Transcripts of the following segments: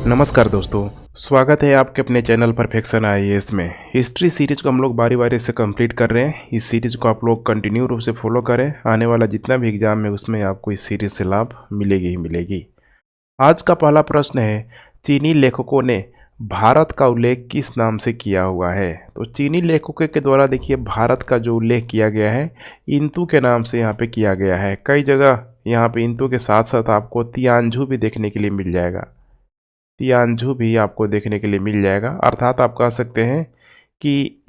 नमस्कार दोस्तों, स्वागत है आपके अपने चैनल परफेक्शन आईएएस में। हिस्ट्री सीरीज को हम लोग बारी बारी से कंप्लीट कर रहे हैं। इस सीरीज को आप लोग कंटिन्यू रूप से फॉलो करें। आने वाला जितना भी एग्जाम है उसमें आपको इस सीरीज से लाभ मिलेगी ही मिलेगी। आज का पहला प्रश्न है, चीनी लेखकों ने भारत का उल्लेख किस नाम से किया हुआ है? तो चीनी लेखकों के द्वारा देखिए भारत का जो उल्लेख किया गया है इंतु के नाम से यहाँ पे किया गया है। कई जगह यहाँ पे इंतु के साथ साथ आपको तियांझु भी देखने के लिए मिल जाएगा। तियांझु भी आपको देखने के लिए मिल जाएगा। अर्थात आप कह सकते हैं कि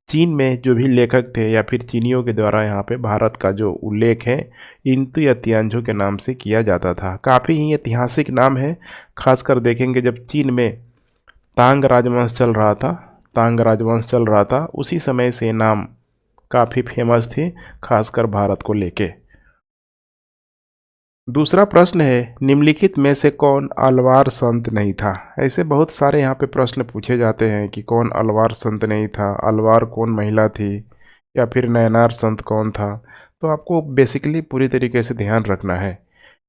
चीन में जो भी लेखक थे या फिर चीनियों के द्वारा यहाँ पे भारत का जो उल्लेख है इंतु या तियांझु के नाम से किया जाता था। काफ़ी ही ऐतिहासिक नाम है। खासकर देखेंगे जब चीन में तांग राजवंश चल रहा था, उसी समय से नाम काफ़ी फेमस थे, खासकर भारत को लेके। दूसरा प्रश्न है, निम्नलिखित में से कौन अलवार संत नहीं था? ऐसे बहुत सारे यहाँ पे प्रश्न पूछे जाते हैं कि कौन अलवार संत नहीं था, अलवार कौन महिला थी, या फिर नयनार संत कौन था। तो आपको बेसिकली पूरी तरीके से ध्यान रखना है।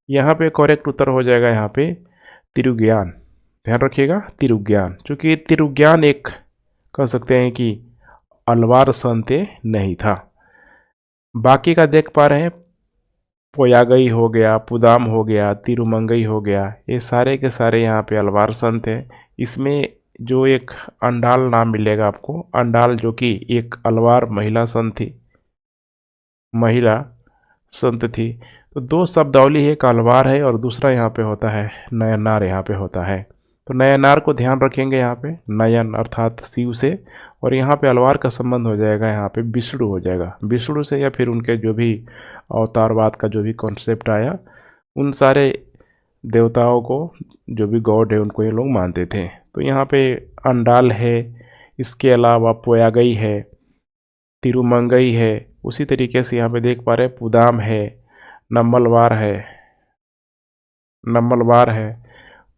यहाँ पे करेक्ट उत्तर हो जाएगा यहाँ पे तिरुज्ञान। ध्यान रखिएगा, तिरुज्ञान। चूँकि तिरुज्ञान एक कह सकते हैं कि अलवार संत नहीं था। बाकी का देख पा रहे हैं, पोयागई हो गया, पुदाम हो गया, तिरुमंगई हो गया, ये सारे के सारे यहाँ पे अलवार संत हैं। इसमें जो एक अंडाल नाम मिलेगा आपको, अंडाल जो कि एक अलवार महिला संत थी, तो दो शब्दावली है, एक अलवार है और दूसरा यहाँ पे होता है नयनार। यहाँ पे होता है तो नयनार को ध्यान रखेंगे यहाँ पे, नयन अर्थात शिव से, और यहाँ पे अलवार का संबंध हो जाएगा यहाँ पे विष्णु हो जाएगा, विष्णु से, या फिर उनके जो भी अवतारवाद का जो भी कॉन्सेप्ट आया उन सारे देवताओं को, जो भी गॉड है उनको ये लोग मानते थे। तो यहाँ पे अंडाल है, इसके अलावा पोयागई है, तिरुमंगई है, उसी तरीके से यहाँ पे देख पा रहे हैं पुदाम है, नम्मलवार है,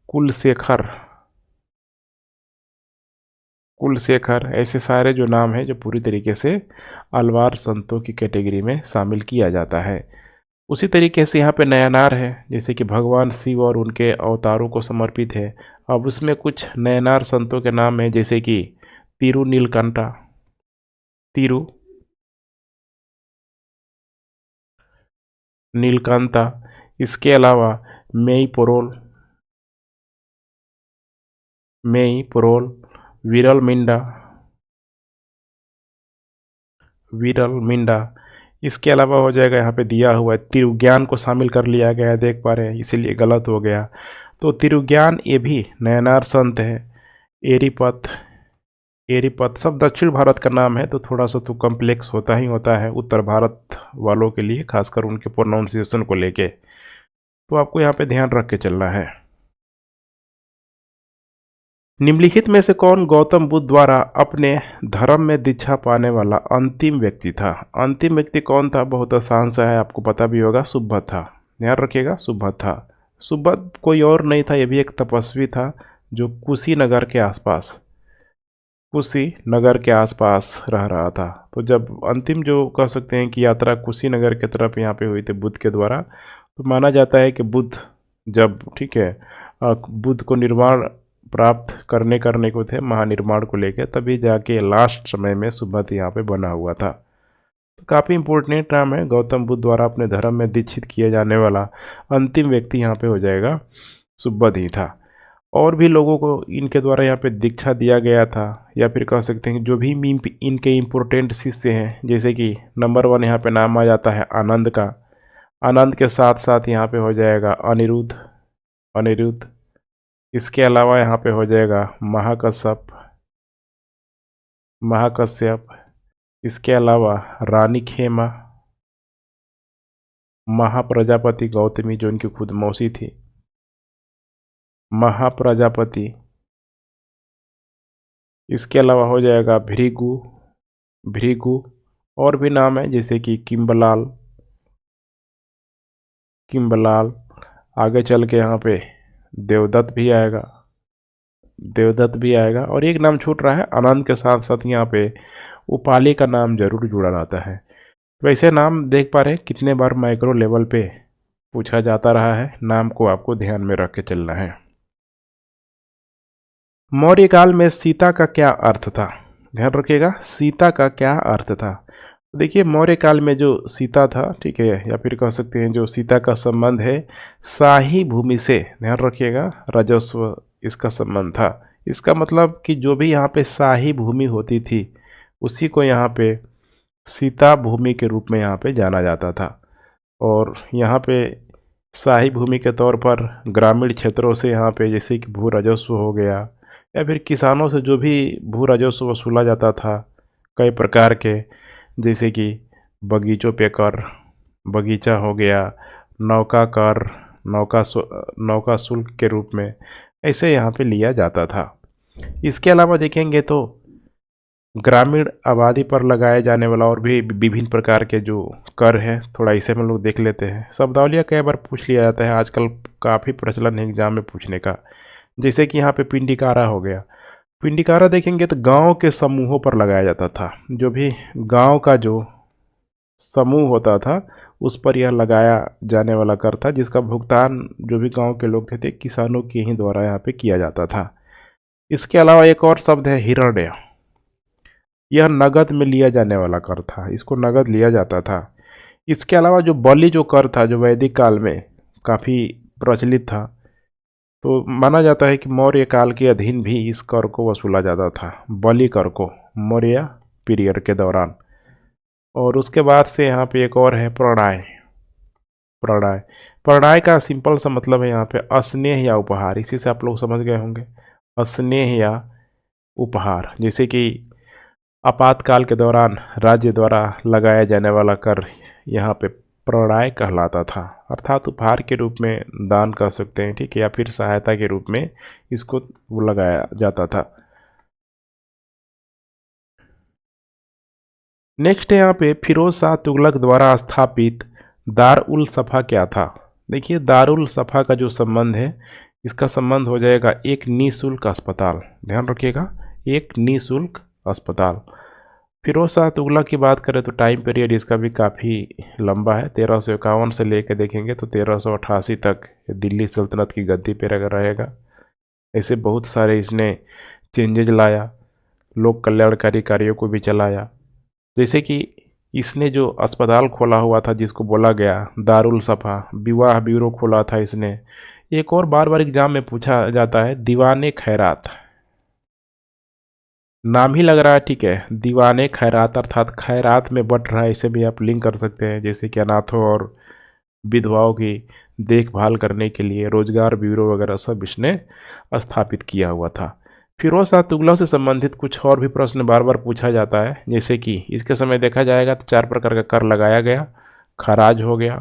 कुलशेखर, ऐसे सारे जो नाम हैं जो पूरी तरीके से अलवार संतों की कैटेगरी में शामिल किया जाता है। उसी तरीके से यहाँ पे नयनार है, जैसे कि भगवान शिव और उनके अवतारों को समर्पित है। अब उसमें कुछ नयनार संतों के नाम हैं, जैसे कि नीलकांता, इसके अलावा मेई पोरोल, विरल मिंडा, इसके अलावा हो जाएगा यहाँ पे दिया हुआ है तिरुज्ञान को शामिल कर लिया गया है, देख पा रहे हैं, इसीलिए गलत हो गया। तो तिरुज्ञान ये भी नयनार संत है। एरीपत सब दक्षिण भारत का नाम है, तो थोड़ा सा तो कॉम्प्लेक्स होता ही होता है उत्तर भारत वालों के लिए, खासकर उनके प्रोनाउंसिएशन को लेके। तो आपको यहाँ पे ध्यान रख के चलना है। निम्नलिखित में से कौन गौतम बुद्ध द्वारा अपने धर्म में दीक्षा पाने वाला अंतिम व्यक्ति था? अंतिम व्यक्ति कौन था? बहुत आसान सा है, आपको पता भी होगा, सुब्बत था। ध्यान रखिएगा, सुब्बत था। सुब्बत कोई और नहीं था, ये भी एक तपस्वी था जो कुशीनगर के आसपास रह रहा था। तो जब अंतिम जो कह सकते हैं कि यात्रा कुशीनगर की तरफ यहाँ पे हुई थी बुद्ध के द्वारा, तो माना जाता है कि बुद्ध जब बुद्ध को निर्वाण प्राप्त करने को थे, महानिर्माण को लेकर, तभी जाके लास्ट समय में सुब्बत यहाँ पे बना हुआ था। तो काफ़ी इंपॉर्टेंट नाम है। गौतम बुद्ध द्वारा अपने धर्म में दीक्षित किए जाने वाला अंतिम व्यक्ति यहाँ पे हो जाएगा सुब्बत ही था। और भी लोगों को इनके द्वारा यहाँ पे दीक्षा दिया गया था, या फिर कह सकते हैं जो भी इनके इम्पोर्टेंट शिष्य हैं, जैसे कि नंबर 1 यहाँ पे नाम आ जाता है आनंद का। आनंद के साथ साथ यहाँ पे हो जाएगा अनिरुद्ध। इसके अलावा यहाँ पे हो जाएगा महाकश्यप। इसके अलावा रानी खेमा, महाप्रजापति गौतमी जो इनकी खुद मौसी थी, महाप्रजापति। इसके अलावा हो जाएगा भृगु, और भी नाम है जैसे कि किम्बलाल। आगे चल के यहाँ पे देवदत्त भी आएगा, और एक नाम छूट रहा है, आनंद के साथ साथ यहाँ पे उपाली का नाम जरूर जुड़ा रहता है। वैसे नाम देख पा रहे हैं कितने बार माइक्रो लेवल पे पूछा जाता रहा है, नाम को आपको ध्यान में रख के चलना है। मौर्य काल में सीता का क्या अर्थ था? ध्यान रखिएगा, सीता का क्या अर्थ था। देखिए मौर्य काल में जो सीता था, ठीक है, या फिर कह सकते हैं जो सीता का संबंध है शाही भूमि से, ध्यान रखिएगा, राजस्व इसका संबंध था। इसका मतलब कि जो भी यहाँ पे शाही भूमि होती थी उसी को यहाँ पे सीता भूमि के रूप में यहाँ पे जाना जाता था। और यहाँ पे शाही भूमि के तौर पर ग्रामीण क्षेत्रों से यहाँ पे जैसे कि भू राजस्व हो गया या फिर किसानों से जो भी भू राजस्व वसूला जाता था कई प्रकार के, जैसे कि बगीचों पे कर, बगीचा हो गया, नौका कर, नौका शुल्क के रूप में ऐसे यहाँ पे लिया जाता था। इसके अलावा देखेंगे तो ग्रामीण आबादी पर लगाए जाने वाला और भी विभिन्न प्रकार के जो कर है, थोड़ा इसे हम लोग देख लेते हैं। शब्दावलियाँ कई बार पूछ लिया जाता है, आजकल काफ़ी प्रचलन है एग्जाम में पूछने का। जैसे कि यहाँ पे पिंडिकारा हो गया। पिंडिकारा देखेंगे तो गांव के समूहों पर लगाया जाता था। जो भी गांव का जो समूह होता था उस पर यह लगाया जाने वाला कर था, जिसका भुगतान जो भी गांव के लोग थे किसानों के ही द्वारा यहाँ पे किया जाता था। इसके अलावा एक और शब्द है हिरण्य। यह नगद में लिया जाने वाला कर था, इसको नगद लिया जाता था। इसके अलावा जो बलि जो कर था जो वैदिक काल में काफ़ी प्रचलित था, तो माना जाता है कि मौर्य काल के अधीन भी इस कर को वसूला जाता था, बलि कर को, मौर्य पीरियड के दौरान। और उसके बाद से यहाँ पे एक और है प्रणय। प्रणय प्रणय का सिंपल सा मतलब है यहाँ पे स्नेह या उपहार, इसी से आप लोग समझ गए होंगे, स्नेह या उपहार। जैसे कि आपातकाल के दौरान राज्य द्वारा लगाया जाने वाला कर यहाँ पे प्रणय कहलाता था, अर्थात उपहार के रूप में दान कह सकते हैं, ठीक है, या फिर सहायता के रूप में इसको वो लगाया जाता था। नेक्स्ट है यहाँ पे फिरोज शाह तुगलक द्वारा स्थापित दारुल सफा क्या था? देखिए दारुल सफा का जो संबंध है, इसका संबंध हो जाएगा एक निःशुल्क अस्पताल। ध्यान रखिएगा, एक निःशुल्क अस्पताल। फिरोज शाह तुगलक की बात करें तो टाइम पीरियड इसका भी काफ़ी लंबा है, 1351 से लेकर देखेंगे तो 1388 तक दिल्ली सल्तनत की गद्दी पर रहेगा। ऐसे बहुत सारे इसने चेंजेज लाया, लोक कल्याणकारी कार्यों को भी चलाया। जैसे कि इसने जो अस्पताल खोला हुआ था जिसको बोला गया दारुल सफा, विवाह ब्यूरो खोला था इसने। एक और बार बार एग्जाम में पूछा जाता है दीवाने खैरात, नाम ही लग रहा है, ठीक है, दीवाने खैरात अर्थात खैरात में बट रहा है, इसे भी आप लिंक कर सकते हैं। जैसे कि अनाथों और विधवाओं की देखभाल करने के लिए रोजगार ब्यूरो वगैरह सब इसने स्थापित किया हुआ था। फिरोज शाह तुगलक से संबंधित कुछ और भी प्रश्न बार बार पूछा जाता है। जैसे कि इसके समय देखा जाएगा तो 4 प्रकार का कर लगाया गया, खराज हो गया,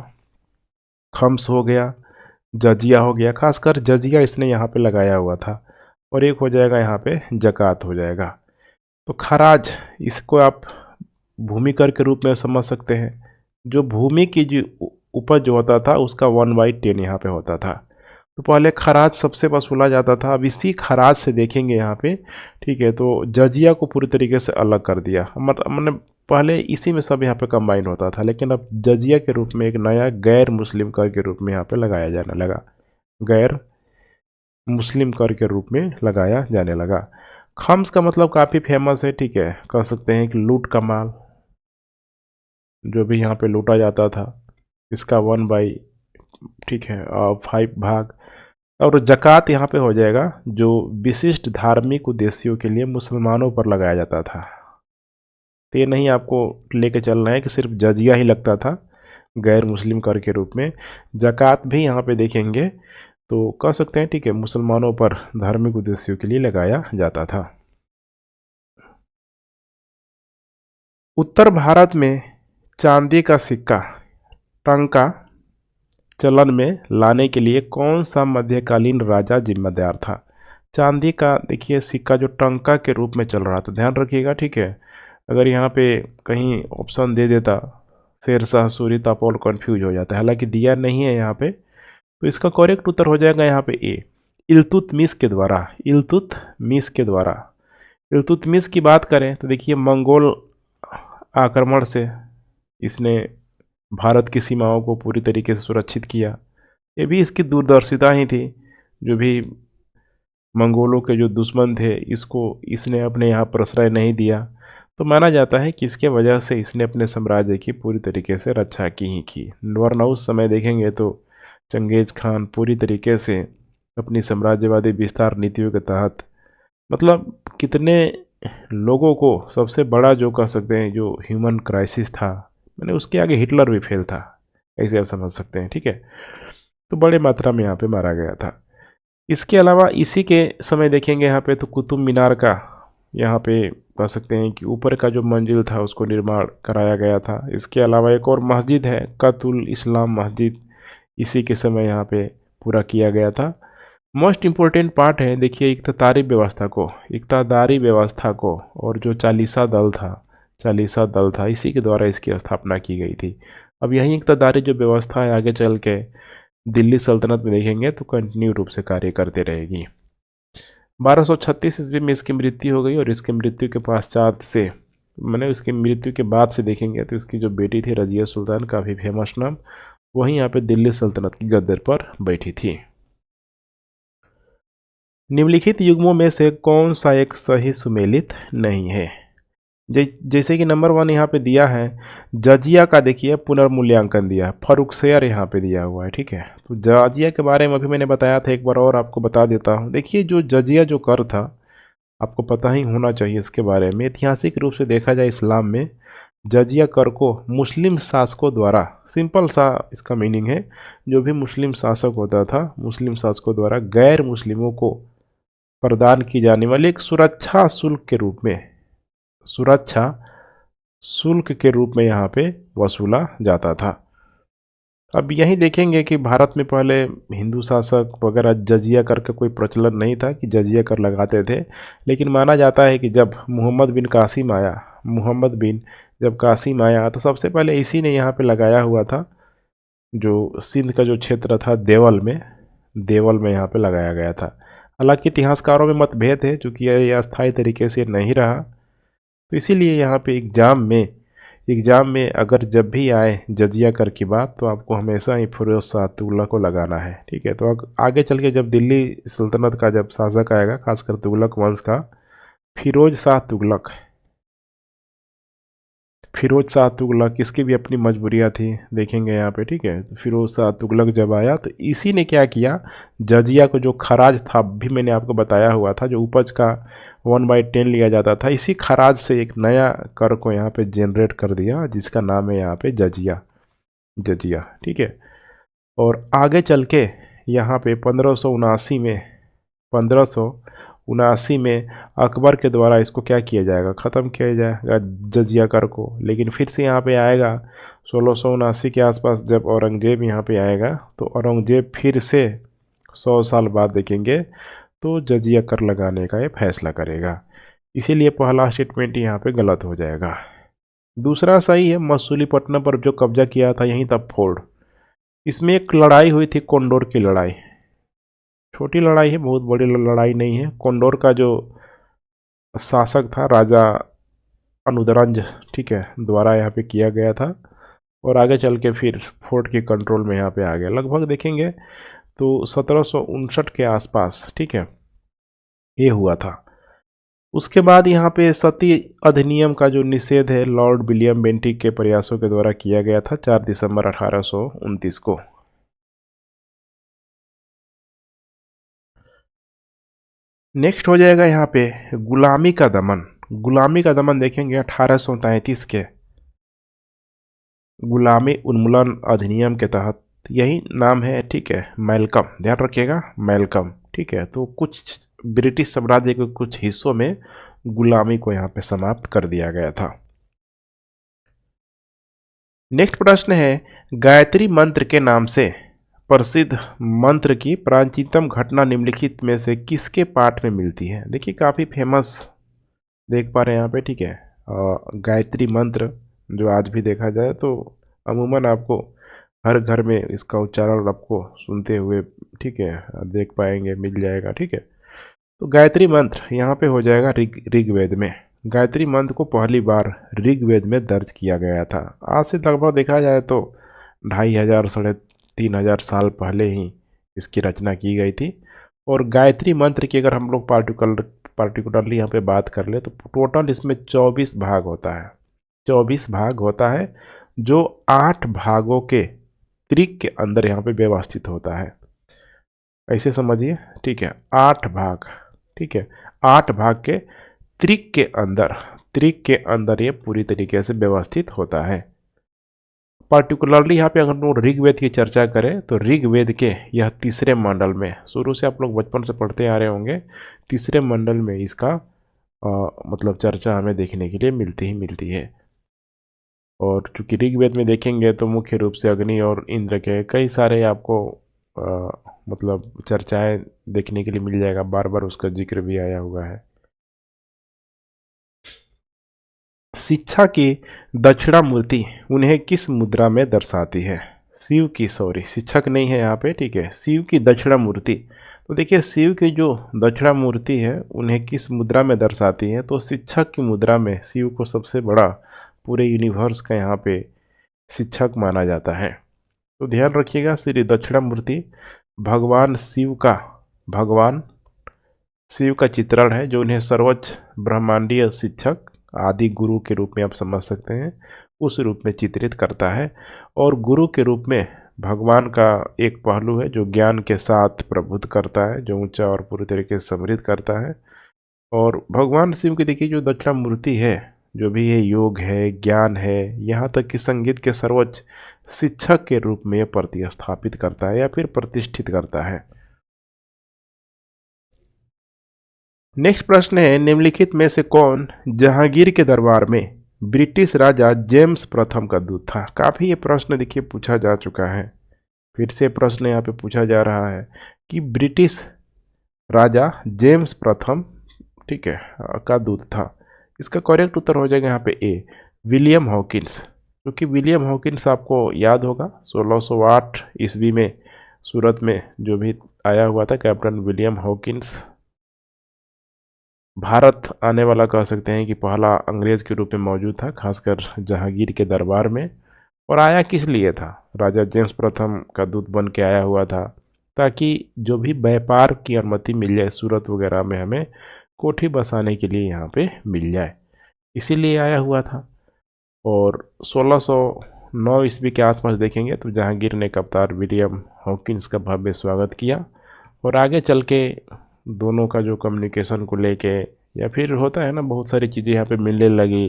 खम्स हो गया, जजिया हो गया। खासकर जजिया इसने यहाँ पे लगाया हुआ था, और एक हो जाएगा यहाँ पे जकात हो जाएगा। तो खराज इसको आप भूमि कर के रूप में समझ सकते हैं। जो भूमि की जो उपज जो होता था उसका 1/10 यहाँ पे होता था। तो पहले खराज सबसे वसूला जाता था। अब इसी खराज से देखेंगे यहाँ पे, ठीक है, तो जजिया को पूरी तरीके से अलग कर दिया। मतलब पहले इसी में सब यहाँ पे कंबाइन होता था, लेकिन अब जजिया के रूप में एक नया गैर मुस्लिम कर के रूप में यहाँ पे लगाया जाने लगा, गैर मुस्लिम कर के रूप में लगाया जाने लगा। खम्स का मतलब काफ़ी फेमस है, ठीक है, कह सकते हैं कि लूट का माल, जो भी यहाँ पे लूटा जाता था इसका 1/, ठीक है, 5 भाग। और जकात यहाँ पे हो जाएगा जो विशिष्ट धार्मिक उद्देश्यों के लिए मुसलमानों पर लगाया जाता था। तो ये नहीं आपको लेके चलना है कि सिर्फ जजिया ही लगता था गैर मुस्लिम कर के रूप में, जकात भी यहाँ पे देखेंगे तो कह सकते हैं, ठीक है, मुसलमानों पर धार्मिक उद्देश्यों के लिए लगाया जाता था। उत्तर भारत में चांदी का सिक्का टंका चलन में लाने के लिए कौन सा मध्यकालीन राजा जिम्मेदार था? चांदी का देखिए सिक्का जो टंका के रूप में चल रहा था, ध्यान रखिएगा, ठीक है। अगर यहाँ पे कहीं ऑप्शन दे देता शेरशाह सूरी तो आप और कन्फ्यूज हो जाता है, हालांकि दिया नहीं है यहाँ पे, तो इसका करेक्ट उत्तर हो जाएगा यहाँ पे ए, इल्तुतमिश के द्वारा। इल्तुतमिश के द्वारा। इल्तुतमिश की बात करें तो देखिए मंगोल आक्रमण से इसने भारत की सीमाओं को पूरी तरीके से सुरक्षित किया। ये भी इसकी दूरदर्शिता ही थी। जो भी मंगोलों के जो दुश्मन थे इसने अपने यहाँ प्रश्रय नहीं दिया। तो माना जाता है कि इसके वजह से इसने अपने साम्राज्य की पूरी तरीके से रक्षा की ही की, वरना उस समय देखेंगे तो चंगेज खान पूरी तरीके से अपनी साम्राज्यवादी विस्तार नीतियों के तहत, मतलब कितने लोगों को, सबसे बड़ा जो कह सकते हैं जो ह्यूमन क्राइसिस था, मैंने उसके आगे हिटलर भी फेल था, ऐसे आप समझ सकते हैं। ठीक है, तो बड़े मात्रा में यहाँ पे मारा गया था। इसके अलावा इसी के समय देखेंगे यहाँ पे तो कुतुब मीनार का, यहाँ पे कह सकते हैं कि ऊपर का जो मंजिल था उसको निर्माण कराया गया था। इसके अलावा एक और मस्जिद है, कतुल इस्लाम मस्जिद, इसी के समय यहाँ पे पूरा किया गया था। मोस्ट इम्पोर्टेंट पार्ट है, देखिए इक्तदारी व्यवस्था को और जो चालीसा दल था इसी के द्वारा इसकी स्थापना की गई थी। अब यही इक्तदारी जो व्यवस्था है आगे चल के दिल्ली सल्तनत में देखेंगे तो कंटिन्यू रूप से कार्य करते रहेगी। 1236 ईस्वी में इसकी मृत्यु हो गई और इसकी मृत्यु के पश्चात से, मैंने उसकी मृत्यु के बाद से देखेंगे तो इसकी जो बेटी थी रजिया सुल्तान, काफ़ी फेमस नाम, वहीं यहाँ पे दिल्ली सल्तनत की गद्दर पर बैठी थी। निम्नलिखित युग्मों में से कौन सा एक सही सुमेलित नहीं है? जैसे कि नंबर 1 यहाँ पे दिया है जजिया का, देखिए पुनर्मूल्यांकन दिया है, फर्रुखशेयर यहाँ पे दिया हुआ है। ठीक है, तो जजिया के बारे में अभी मैंने बताया था, एक बार और आपको बता देता हूँ। देखिए जो जजिया जो कर था आपको पता ही होना चाहिए इसके बारे में। ऐतिहासिक रूप से देखा जाए इस्लाम में जजिया कर को मुस्लिम शासकों द्वारा, सिंपल सा इसका मीनिंग है, जो भी मुस्लिम शासक होता था मुस्लिम शासकों द्वारा गैर मुस्लिमों को प्रदान की जाने वाली एक सुरक्षा शुल्क के रूप में यहाँ पे वसूला जाता था। अब यही देखेंगे कि भारत में पहले हिंदू शासक वगैरह जजिया कर का कोई प्रचलन नहीं था कि जजिया कर लगाते थे, लेकिन माना जाता है कि जब मोहम्मद बिन जब कासिम आया तो सबसे पहले इसी ने यहाँ पे लगाया हुआ था। जो सिंध का जो क्षेत्र था देवल में यहाँ पे लगाया गया था। हालांकि इतिहासकारों में मतभेद है, चूँकि यह अस्थायी तरीके से नहीं रहा, तो इसीलिए यहाँ पे एग्ज़ाम में अगर जब भी आए जजिया कर की बात तो आपको हमेशा ही फिरोज शाह तुगलक को लगाना है। ठीक है, तो आगे चल के जब दिल्ली सल्तनत का जब शासक आएगा, खासकर तुगलक वंश का, फिरोज शाह तुगलक, इसकी भी अपनी मजबूरियाँ थी, देखेंगे यहाँ पे। ठीक है, तो फिरोज शाह तुगलक जब आया तो इसी ने क्या किया, जजिया को जो खराज था, भी मैंने आपको बताया हुआ था, जो उपज का 1/10 लिया जाता था, इसी खराज से एक नया कर को यहाँ पे जनरेट कर दिया, जिसका नाम है यहाँ पे जजिया। ठीक है, और आगे चल के यहाँ पे 1579 में अकबर के द्वारा इसको क्या किया जाएगा, ख़त्म किया जाएगा जजिया कर को। लेकिन फिर से यहाँ पे आएगा 1679 के आसपास, जब औरंगजेब यहाँ पे आएगा तो औरंगजेब फिर से 100 साल बाद देखेंगे तो जजिया कर लगाने का ये फैसला करेगा। इसीलिए पहला स्टेटमेंट यहाँ पे गलत हो जाएगा। दूसरा सही है, मसूलीपट्टनम पर जो कब्जा किया था यहीं था फोर्ड। इसमें एक लड़ाई हुई थी, कोंडोर की लड़ाई, छोटी लड़ाई है, बहुत बड़ी लड़ाई नहीं है। कोंडोर का जो शासक था राजा अनुदरंज, ठीक है, द्वारा यहाँ पे किया गया था, और आगे चल के फिर फोर्ट के कंट्रोल में यहाँ पे आ गया। लगभग देखेंगे तो 1759 के आसपास, ठीक है, ये हुआ था। उसके बाद यहाँ पे सती अधिनियम का जो निषेध है लॉर्ड विलियम बेंटिक के प्रयासों के द्वारा किया गया था 4 दिसंबर 1829 को। नेक्स्ट हो जाएगा यहाँ पे गुलामी का दमन देखेंगे 1833 के गुलामी उन्मूलन अधिनियम के तहत, यही नाम है। ठीक है, मैल्कम, ध्यान रखिएगा, मैल्कम। ठीक है, तो कुछ ब्रिटिश साम्राज्य के कुछ हिस्सों में गुलामी को यहाँ पे समाप्त कर दिया गया था। नेक्स्ट प्रश्न है, गायत्री मंत्र के नाम से प्रसिद्ध मंत्र की प्राचीनतम घटना निम्नलिखित में से किसके पाठ में मिलती है? देखिए काफ़ी फेमस देख पा रहे हैं यहाँ पे। ठीक है, गायत्री मंत्र जो आज भी देखा जाए तो अमूमन आपको हर घर में इसका उच्चारण आपको सुनते हुए, ठीक है, देख पाएंगे, मिल जाएगा। ठीक है, तो गायत्री मंत्र यहाँ पे हो जाएगा ऋग्वेद में। गायत्री मंत्र को पहली बार ऋग्वेद में दर्ज किया गया था। आज से लगभग देखा जाए तो 2500 साढ़े 3000 साल पहले ही इसकी रचना की गई थी। और गायत्री मंत्र की अगर हम लोग पार्टिकुलरली यहाँ पे बात कर ले तो टोटल इसमें 24 भाग होता है। 24 भाग होता है जो 8 भागों के त्रिक के अंदर यहाँ पे व्यवस्थित होता है। ऐसे समझिए, ठीक है, 8 भाग, ठीक है, 8 भाग के त्रिक के अंदर ये पूरी तरीके से व्यवस्थित होता है। पार्टिकुलरली यहाँ पे अगर हम लोग ऋग्वेद की चर्चा करें तो ऋग्वेद के यह तीसरे मंडल में, शुरू से आप लोग बचपन से पढ़ते आ रहे होंगे, तीसरे मंडल में इसका मतलब चर्चा हमें देखने के लिए मिलती ही मिलती है। और चूंकि ऋग्वेद में देखेंगे तो मुख्य रूप से अग्नि और इंद्र के कई सारे आपको मतलब चर्चाएं देखने के लिए मिल जाएगा, बार बार उसका जिक्र भी आया हुआ है। शिक्षा की दक्षिणामूर्ति उन्हें किस मुद्रा में दर्शाती है? शिव की, सॉरी शिक्षक नहीं है यहाँ पे, ठीक है, शिव की दक्षिणामूर्ति। तो देखिए शिव की जो दक्षिणामूर्ति है उन्हें किस मुद्रा में दर्शाती है? तो शिक्षक की मुद्रा में शिव को सबसे बड़ा पूरे यूनिवर्स का यहाँ पे शिक्षक माना जाता है। तो ध्यान रखिएगा, श्री दक्षिणामूर्ति भगवान शिव का चित्रण है जो उन्हें सर्वोच्च ब्रह्मांडीय शिक्षक आदि गुरु के रूप में आप समझ सकते हैं, उस रूप में चित्रित करता है। और गुरु के रूप में भगवान का एक पहलू है जो ज्ञान के साथ प्रबुद्ध करता है, जो ऊंचा और पूरी तरीके से समृद्ध करता है। और भगवान शिव की देखिए जो दक्षिणामूर्ति है, जो भी ये योग है, ज्ञान है, यहाँ तक कि संगीत के सर्वोच्च शिक्षक के रूप में प्रतिस्थापित करता है या फिर प्रतिष्ठित करता है। नेक्स्ट प्रश्न है, निम्नलिखित में से कौन जहांगीर के दरबार में ब्रिटिश राजा जेम्स प्रथम का दूत था? काफ़ी ये प्रश्न देखिए पूछा जा चुका है, फिर से प्रश्न यहाँ पे पूछा जा रहा है कि ब्रिटिश राजा जेम्स प्रथम, ठीक है, का दूत था। इसका करेक्ट उत्तर हो जाएगा यहाँ पे ए, विलियम हॉकिंस। क्योंकि विलियम हॉकिंस आपको याद होगा 1608 ईस्वी में सूरत में जो भी आया हुआ था, कैप्टन विलियम हॉकिंस भारत आने वाला कह सकते हैं कि पहला अंग्रेज के रूप में मौजूद था, खासकर जहांगीर के दरबार में। और आया किस लिए था? राजा जेम्स प्रथम का दूत बन के आया हुआ था ताकि जो भी व्यापार की अनुमति मिल जाए सूरत वगैरह में, हमें कोठी बसाने के लिए यहाँ पे मिल जाए, इसीलिए आया हुआ था। और 1609 ईस्वी के आसपास देखेंगे तो जहांगीर ने कप्तान विलियम हॉकिंस का भव्य स्वागत किया और आगे चल के दोनों का जो कम्युनिकेशन को लेके या फिर होता है ना, बहुत सारी चीज़ें यहाँ पे मिलने लगी।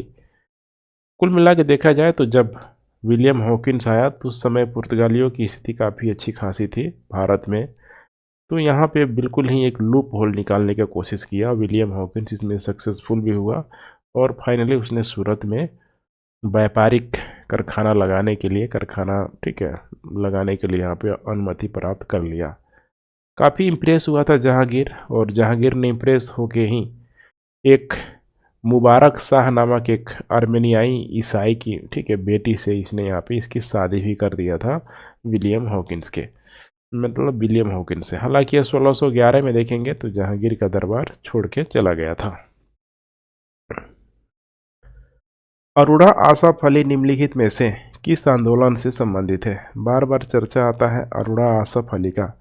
कुल मिला के देखा जाए तो जब विलियम हॉकिंस आया तो उस समय पुर्तगालियों की स्थिति काफ़ी अच्छी खासी थी भारत में। तो यहाँ पे बिल्कुल ही एक लूप होल निकालने की कोशिश किया विलियम हॉकिंस, इसमें सक्सेसफुल भी हुआ और फाइनली उसने सूरत में व्यापारिक कारखाना लगाने के लिए, ठीक है, लगाने के लिए यहाँ पे अनुमति प्राप्त कर लिया। काफ़ी इम्प्रेस हुआ था जहांगीर, और जहांगीर ने इम्प्रेस होके ही एक मुबारक शाह नामक एक आर्मेनियाई ईसाई की, ठीक है, बेटी से इसने यहाँ पे इसकी शादी भी कर दिया था विलियम हॉकिंस के, मतलब विलियम हॉकिंस से। हालांकि 1611 में देखेंगे तो जहांगीर का दरबार छोड़ के चला गया था। अरोड़ा आसफ अली निम्नलिखित में से किस आंदोलन से संबंधित है? बार बार चर्चा आता है अरोड़ा आसफ अली का।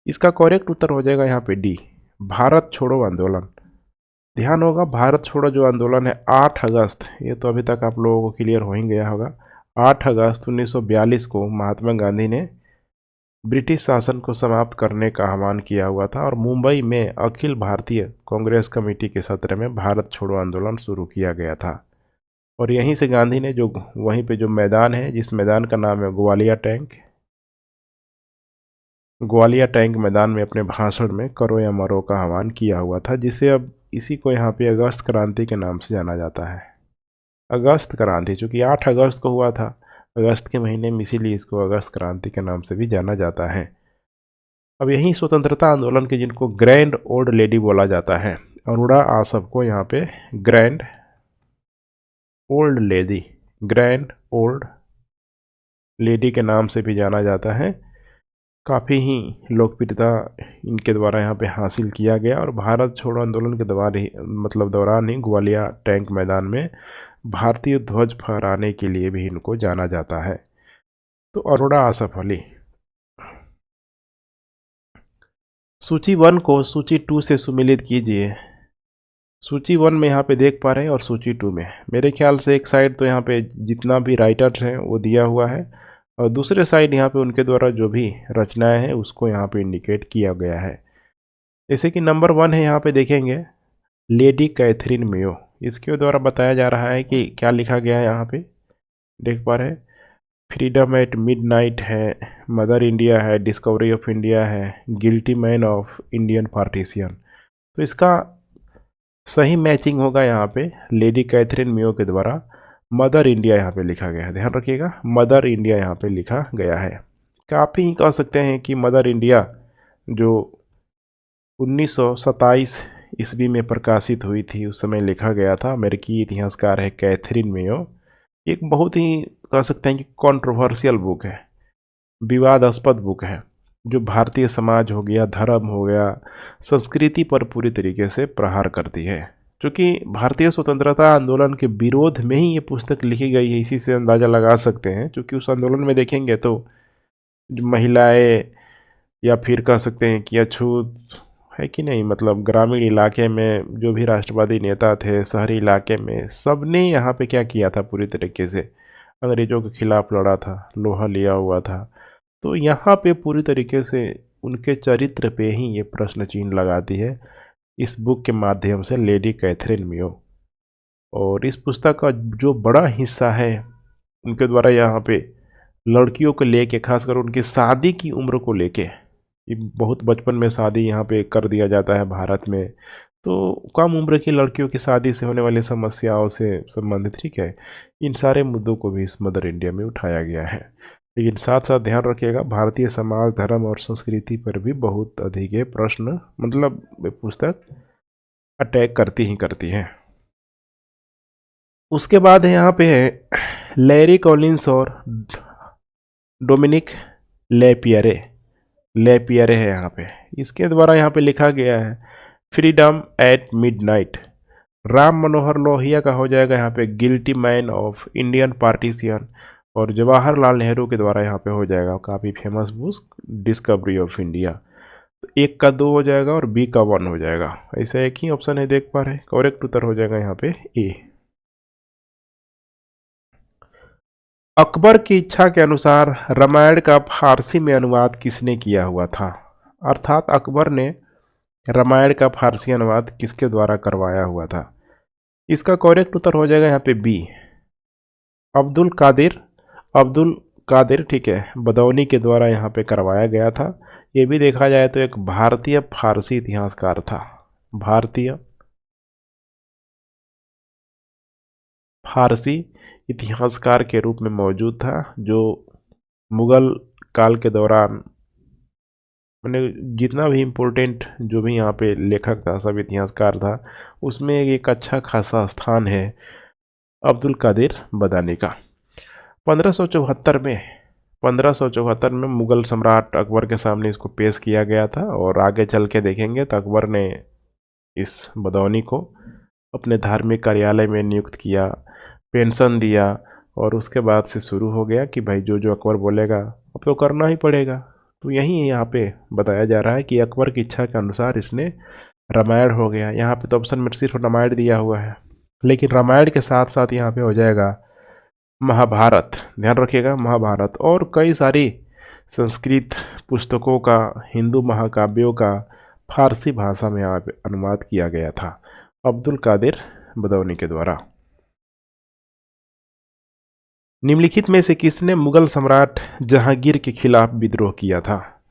इसका करेक्ट उत्तर हो जाएगा यहाँ पे डी, भारत छोड़ो आंदोलन। ध्यान होगा, भारत छोड़ो जो आंदोलन है 8 अगस्त, ये तो अभी तक आप लोगों को क्लियर हो ही गया होगा, 8 अगस्त 1942 को महात्मा गांधी ने ब्रिटिश शासन को समाप्त करने का आह्वान किया हुआ था और मुंबई में अखिल भारतीय कांग्रेस कमेटी के सत्र में भारत छोड़ो आंदोलन शुरू किया गया था। और यहीं से गांधी ने जो वहीं पे जो मैदान है, जिस मैदान का नाम है ग्वालिया टैंक मैदान में अपने भाषण में करो या मरो का आह्वान किया हुआ था, जिसे अब इसी को यहाँ पे अगस्त क्रांति के नाम से जाना जाता है। अगस्त क्रांति चूँकि 8 अगस्त को हुआ था, अगस्त के महीने में, इसीलिए इसको अगस्त क्रांति के नाम से भी जाना जाता है। अब यही स्वतंत्रता आंदोलन के जिनको ग्रैंड ओल्ड लेडी बोला जाता है, अरोड़ा आसफ को यहाँ पे ग्रैंड ओल्ड लेडी के नाम से भी जाना जाता है। काफ़ी ही लोकप्रियता इनके द्वारा यहाँ पे हासिल किया गया और भारत छोड़ो आंदोलन के दौरान ही ग्वालिया टैंक मैदान में भारतीय ध्वज फहराने के लिए भी इनको जाना जाता है। तो अरोड़ा आसफ अली सूची 1 को सूची 2 से सुमेलित कीजिए। सूची 1 में यहाँ पे देख पा रहे हैं और सूची 2 में मेरे ख्याल से एक साइड तो यहाँ पे जितना भी राइटर्स हैं वो दिया हुआ है और दूसरे साइड यहाँ पे उनके द्वारा जो भी रचनाएं हैं उसको यहाँ पे इंडिकेट किया गया है। जैसे कि नंबर 1 है, यहाँ पे देखेंगे लेडी कैथरीन मेयो, इसके द्वारा बताया जा रहा है कि क्या लिखा गया है। यहाँ पे देख पा रहे हैं फ्रीडम एट मिडनाइट है, मदर इंडिया है, डिस्कवरी ऑफ इंडिया है, guilty man of Indian partisan. तो इसका सही मैचिंग होगा यहाँ पे लेडी कैथरीन मेयो के द्वारा मदर इंडिया यहाँ पे लिखा गया है। ध्यान रखिएगा मदर इंडिया यहाँ पे लिखा गया है। काफ़ी ही कह सकते हैं कि मदर इंडिया जो 1927 ईस्वी में प्रकाशित हुई थी उस समय लिखा गया था। अमेरिकी इतिहासकार है कैथरीन मेयो। एक बहुत ही कह सकते हैं कि कंट्रोवर्शियल बुक है, विवादास्पद बुक है, जो भारतीय समाज हो गया, धर्म हो गया, संस्कृति पर पूरी तरीके से प्रहार करती है। क्योंकि भारतीय स्वतंत्रता आंदोलन के विरोध में ही ये पुस्तक लिखी गई है, इसी से अंदाज़ा लगा सकते हैं। क्योंकि उस आंदोलन में देखेंगे तो जो महिलाएं या फिर कह सकते हैं कि अछूत है कि नहीं, मतलब ग्रामीण इलाके में जो भी राष्ट्रवादी नेता थे, शहरी इलाके में सबने यहाँ पे क्या किया था, पूरी तरीके से अंग्रेज़ों के खिलाफ लड़ा था, लोहा लिया हुआ था। तो यहाँ पे पूरी तरीके से उनके चरित्र पे ही ये प्रश्न चिन्ह लगाती है इस बुक के माध्यम से लेडी कैथरीन मेयो। और इस पुस्तक का जो बड़ा हिस्सा है उनके द्वारा यहाँ पे लड़कियों को लेके, खासकर उनकी शादी की उम्र को लेके, ये बहुत बचपन में शादी यहाँ पे कर दिया जाता है भारत में। तो कम उम्र की लड़कियों की शादी से होने वाली समस्याओं से संबंधित, ठीक है, इन सारे मुद्दों को भी इस मदर इंडिया में उठाया गया है। लेकिन साथ साथ ध्यान रखिएगा भारतीय समाज, धर्म और संस्कृति पर भी बहुत अधिक ये प्रश्न, मतलब पुस्तक अटैक करती है। उसके बाद है यहाँ पे है लैरी कॉलिंस और डोमिनिक लेपियरे है यहाँ पे। इसके द्वारा यहाँ पे लिखा गया है freedom eight midnight. Ram Manohar Lohia का हो जाएगा यहाँ पे guilty man of Indian partisan. और जवाहरलाल नेहरू के द्वारा यहाँ पे हो जाएगा काफ़ी famous book discovery of India. तो एक का 2 हो जाएगा और बी का 1 हो जाएगा। ऐसा एक ही ऑप्शन है, देख पा रहे हैं। करेक्ट उत्तर हो जाएगा यहाँ पे ए। अकबर की इच्छा के अनुसार रामायण का फारसी में अनुवाद किसने किया हुआ था? अर्थात अकबर ने रामायण का फारसी अनुवाद किसके द्वारा करवाया हुआ था? इसका करेक्ट उत्तर हो जाएगा यहाँ पे बी, अब्दुल कादिर, ठीक है, बदौनी के द्वारा यहाँ पे करवाया गया था। ये भी देखा जाए तो एक भारतीय फारसी इतिहासकार था, भारतीय फारसी इतिहासकार के रूप में मौजूद था, जो मुगल काल के दौरान, मैंने जितना भी इम्पोर्टेंट जो भी यहाँ पे लेखक था, सब इतिहासकार था, उसमें एक अच्छा खासा स्थान है अब्दुल कादिर बदानी का। 1574 में मुगल सम्राट अकबर के सामने इसको पेश किया गया था। और आगे चल के देखेंगे तो अकबर ने इस बदौनी को अपने धार्मिक कार्यालय में नियुक्त किया, पेंशन दिया, और उसके बाद से शुरू हो गया कि भाई जो जो अकबर बोलेगा अब तो करना ही पड़ेगा। तो यही यहाँ पे बताया जा रहा है कि अकबर की इच्छा के अनुसार इसने रामायण हो गया। यहाँ पे तो ऑप्शन में सिर्फ रामायण दिया हुआ है, लेकिन रामायण के साथ साथ यहाँ पे हो जाएगा महाभारत। ध्यान रखिएगा महाभारत और कई सारी संस्कृत पुस्तकों का, हिंदू महाकाव्यों का फारसी भाषा में यहाँ पे अनुवाद किया गया था अब्दुल कादिर बदौनी के द्वारा। निम्नलिखित में से किसने मुगल सम्राट जहांगीर के खिलाफ विद्रोह किया था?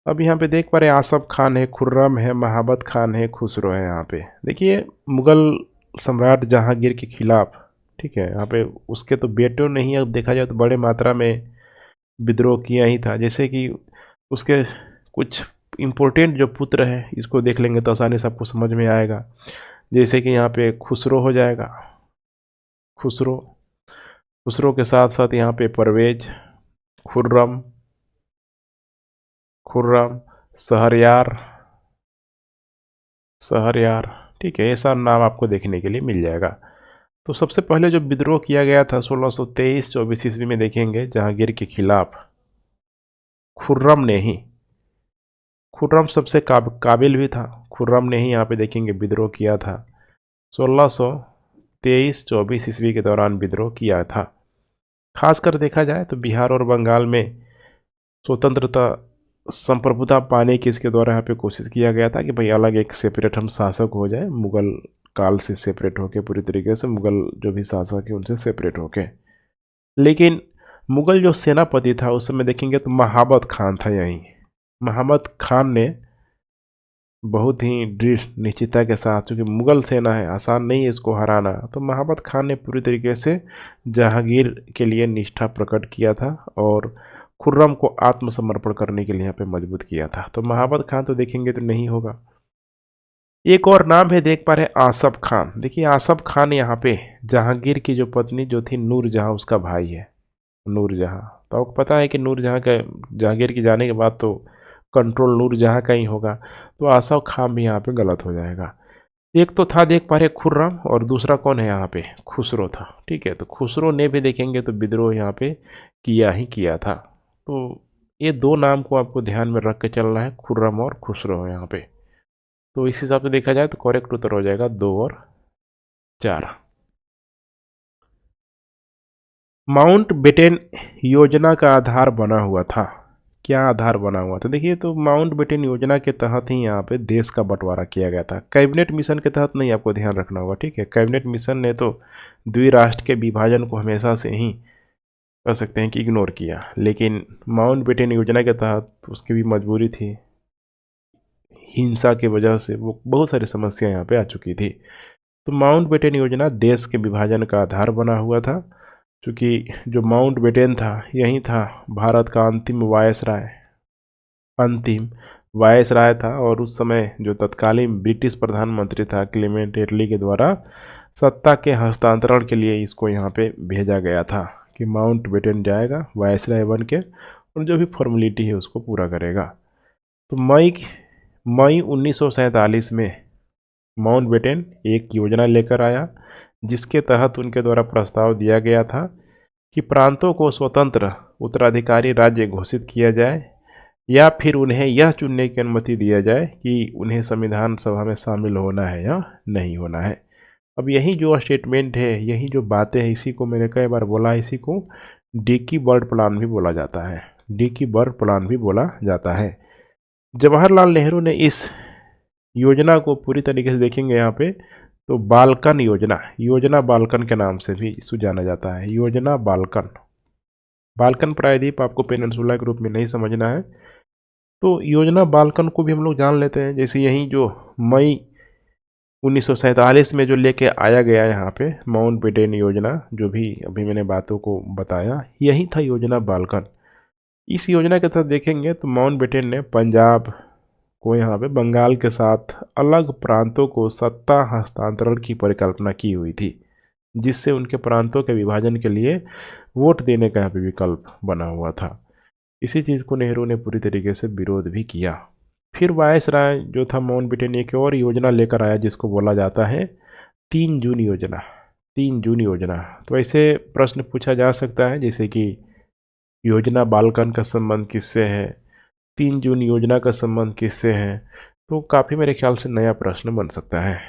अब यहाँ पे देख पा रहे हैं आसफ खान है, खुर्रम है, महाबत खान है, खुसरो है। यहाँ पे देखिए मुगल सम्राट जहांगीर के खिलाफ, ठीक है, यहाँ पे उसके तो बेटों ने ही, अब देखा जाए तो बड़े मात्रा में विद्रोह किया ही था। जैसे कि उसके कुछ इम्पोर्टेंट जो पुत्र हैं, इसको देख लेंगे तो आसानी से आपको समझ में आएगा। जैसे कि यहाँ पे खुसरो हो जाएगा, खुसरो के साथ साथ यहाँ पे परवेज, खुर्रम, शहरयार, ठीक है, ऐसा नाम आपको देखने के लिए मिल जाएगा। तो सबसे पहले जो विद्रोह किया गया था 1623-24 ईस्वी में देखेंगे जहांगीर के खिलाफ, खुर्रम खुर्रम सबसे काबिल भी था। खुर्रम ने ही यहाँ पे देखेंगे विद्रोह किया था। 1623-24 ईस्वी के दौरान विद्रोह किया था। खासकर देखा जाए तो बिहार और बंगाल में स्वतंत्रता संप्रभुता पाने की इसके द्वारा यहाँ पे कोशिश किया गया था कि भाई अलग एक सेपरेट हम शासक हो जाए, मुगल काल से सेपरेट होके, पूरी तरीके से मुगल जो भी शासक है उनसे सेपरेट होके। लेकिन मुगल जो सेनापति था उस समय देखेंगे तो महाबत खान था। यहीं महाबत खान ने बहुत ही दृढ़ निश्चितता के साथ, चूँकि मुगल सेना है, आसान नहीं है इसको हराना, तो महाबत खान ने पूरी तरीके से जहांगीर के लिए निष्ठा प्रकट किया था और खुर्रम को आत्मसमर्पण करने के लिए यहाँ पे मजबूत किया था। तो महाबत खान तो देखेंगे तो नहीं होगा। एक और नाम है, देख पा रहे हैं, आसफ खान। देखिए आसफ खान यहाँ पे जहांगीर की जो पत्नी जो थी नूरजहां, उसका भाई है नूरजहां। तो आपको पता है कि नूरजहां का जहांगीर के जाने के बाद तो कंट्रोल नूरजहां का ही होगा, तो आसफ खान भी यहाँ पे गलत हो जाएगा। एक तो था देख पा रहे खुर्रम और दूसरा कौन है यहाँ पे, खुसरो था। ठीक है, तो खुसरो ने भी देखेंगे तो विद्रोह यहाँ पे किया ही किया था। तो ये दो नाम को आपको ध्यान में रख के चलना है, खुर्रम और खुसरो यहाँ पे। तो इस हिसाब से देखा जाए तो करेक्ट उत्तर हो जाएगा 2 और 4। माउंट बेटेन योजना का आधार बना हुआ था। क्या आधार बना हुआ था? देखिए, तो माउंट बेटेन योजना के तहत ही यहाँ पे देश का बंटवारा किया गया था। कैबिनेट मिशन के तहत नहीं, आपको ध्यान रखना होगा। ठीक है, कैबिनेट मिशन ने तो द्विराष्ट्र के विभाजन को हमेशा से ही कह सकते हैं कि इग्नोर किया, लेकिन माउंट बेटेन योजना के तहत उसकी भी मजबूरी थी। हिंसा की वजह से वो बहुत सारी समस्या यहाँ पे आ चुकी थी। तो माउंट बेटेन योजना देश के विभाजन का आधार बना हुआ था, क्योंकि जो माउंट बेटेन था यही था भारत का अंतिम वायसराय था। और उस समय जो तत्कालीन ब्रिटिश प्रधानमंत्री था क्लेमेंट एटली के द्वारा सत्ता के हस्तांतरण के लिए इसको यहाँ पे भेजा गया था कि माउंट बेटेन जाएगा वायसराय बन के और जो भी फॉर्मेलिटी है उसको पूरा करेगा। तो मई 1947 में माउंट बेटेन एक योजना लेकर आया, जिसके तहत उनके द्वारा प्रस्ताव दिया गया था कि प्रांतों को स्वतंत्र उत्तराधिकारी राज्य घोषित किया जाए या फिर उन्हें यह चुनने की अनुमति दिया जाए कि उन्हें संविधान सभा में शामिल होना है या नहीं होना है। अब यही जो स्टेटमेंट है, यही जो बातें हैं, इसी को मैंने कई बार बोला, इसी को डिकी बर्ड प्लान भी बोला जाता है। डिकी बर्ड प्लान भी बोला जाता है। जवाहरलाल नेहरू ने इस योजना को पूरी तरीके से देखेंगे यहाँ पे तो बाल्कन योजना बाल्कन के नाम से भी इसको जाना जाता है। योजना बाल्कन प्रायद्वीप आपको पेनिनसुला के रूप में नहीं समझना है। तो योजना बाल्कन को भी हम लोग जान लेते हैं। जैसे यही जो मई 1947 में जो लेके आया गया यहाँ पे माउंट बेटेन योजना, जो भी अभी मैंने बातों को बताया, यही था योजना बाल्कन। इस योजना के तहत देखेंगे तो माउंट बेटेन ने पंजाब को यहाँ पे बंगाल के साथ अलग प्रांतों को सत्ता हस्तांतरण की परिकल्पना की हुई थी, जिससे उनके प्रांतों के विभाजन के लिए वोट देने का यहाँ पे विकल्प बना हुआ था। इसी चीज़ को नेहरू ने पूरी तरीके से विरोध भी किया। फिर वायसराय जो था माउंट बेटेन एक और योजना लेकर आया, जिसको बोला जाता है 3 जून योजना। तो ऐसे प्रश्न पूछा जा सकता है, जैसे कि योजना बाल्कन का संबंध किससे है, 3 जून योजना का संबंध किससे है। तो काफ़ी मेरे ख्याल से नया प्रश्न बन सकता है।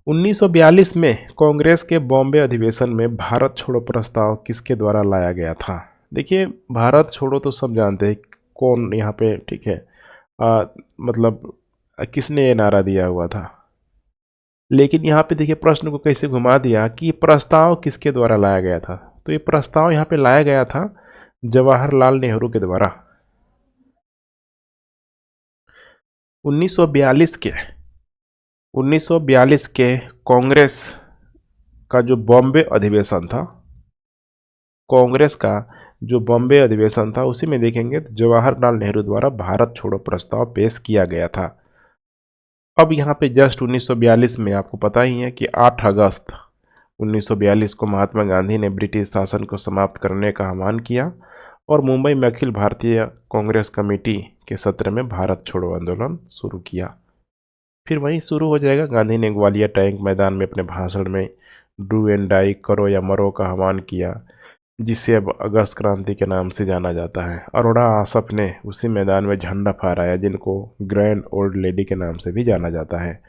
1942 में कांग्रेस के बॉम्बे अधिवेशन में भारत छोड़ो प्रस्ताव किसके द्वारा लाया गया था? देखिए, भारत छोड़ो तो सब जानते हैं कौन यहाँ पे, ठीक है, मतलब किसने ये नारा दिया हुआ था। लेकिन यहाँ पे देखिए प्रश्न को कैसे घुमा दिया कि ये प्रस्ताव किसके द्वारा लाया गया था। तो ये प्रस्ताव यहाँ पे लाया गया था जवाहरलाल नेहरू के द्वारा। 1942 के कांग्रेस का जो बॉम्बे अधिवेशन था, उसी में देखेंगे तो जवाहरलाल नेहरू द्वारा भारत छोड़ो प्रस्ताव पेश किया गया था। अब यहाँ पे जस्ट 1942 में आपको पता ही है कि 8 अगस्त 1942 को महात्मा गांधी ने ब्रिटिश शासन को समाप्त करने का आह्वान किया और मुंबई में अखिल भारतीय कांग्रेस कमेटी के सत्र में भारत छोड़ो आंदोलन शुरू किया। फिर वहीं शुरू हो जाएगा। गांधी ने ग्वालियर टैंक मैदान में अपने भाषण में डू एंड डाई, करो या मरो का आह्वान किया। जिसे अब अगस्त क्रांति के नाम से जाना जाता है। अरोड़ा आसफ ने उसी मैदान में झंडा फहराया, जिनको ग्रैंड ओल्ड लेडी के नाम से भी जाना जाता है।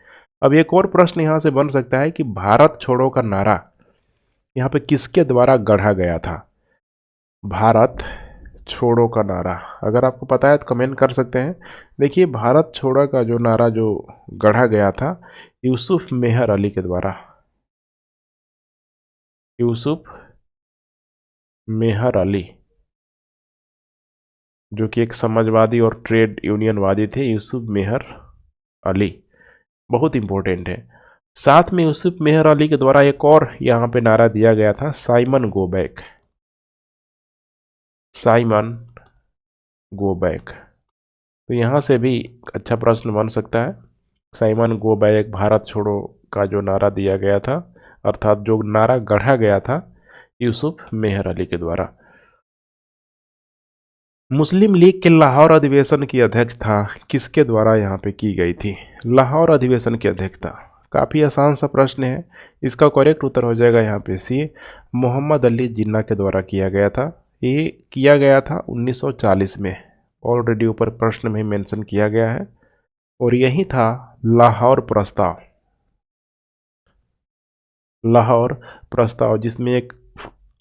अब एक और प्रश्न यहाँ से बन सकता है कि भारत छोड़ो का नारा यहाँ पे किसके द्वारा गढ़ा गया था? भारत छोड़ो का नारा अगर आपको पता है तो कमेंट कर सकते हैं। देखिए, भारत छोड़ो का जो नारा जो गढ़ा गया था, यूसुफ मेहर अली के द्वारा। यूसुफ मेहर अली, जो कि एक समाजवादी और ट्रेड यूनियनवादी थे। यूसुफ मेहर अली बहुत इंपॉर्टेंट है। साथ में यूसुफ मेहर अली के द्वारा एक और यहाँ पे नारा दिया गया था, Simon go back. Simon go back, तो यहाँ से भी अच्छा प्रश्न बन सकता है। साइमन गो बैक, भारत छोड़ो का जो नारा दिया गया था, अर्थात जो नारा गढ़ा गया था यूसुफ मेहर अली के द्वारा। मुस्लिम लीग के लाहौर अधिवेशन की अध्यक्षता किसके द्वारा यहाँ पे की गई थी? लाहौर अधिवेशन की अध्यक्षता काफ़ी आसान सा प्रश्न है। इसका करेक्ट उत्तर हो जाएगा यहाँ पे सी, मोहम्मद अली जिन्ना के द्वारा किया गया था। ये किया गया था 1940 में, ऑलरेडी ऊपर प्रश्न में मेंशन किया गया है। और यही था लाहौर प्रस्ताव। लाहौर प्रस्ताव, जिसमें एक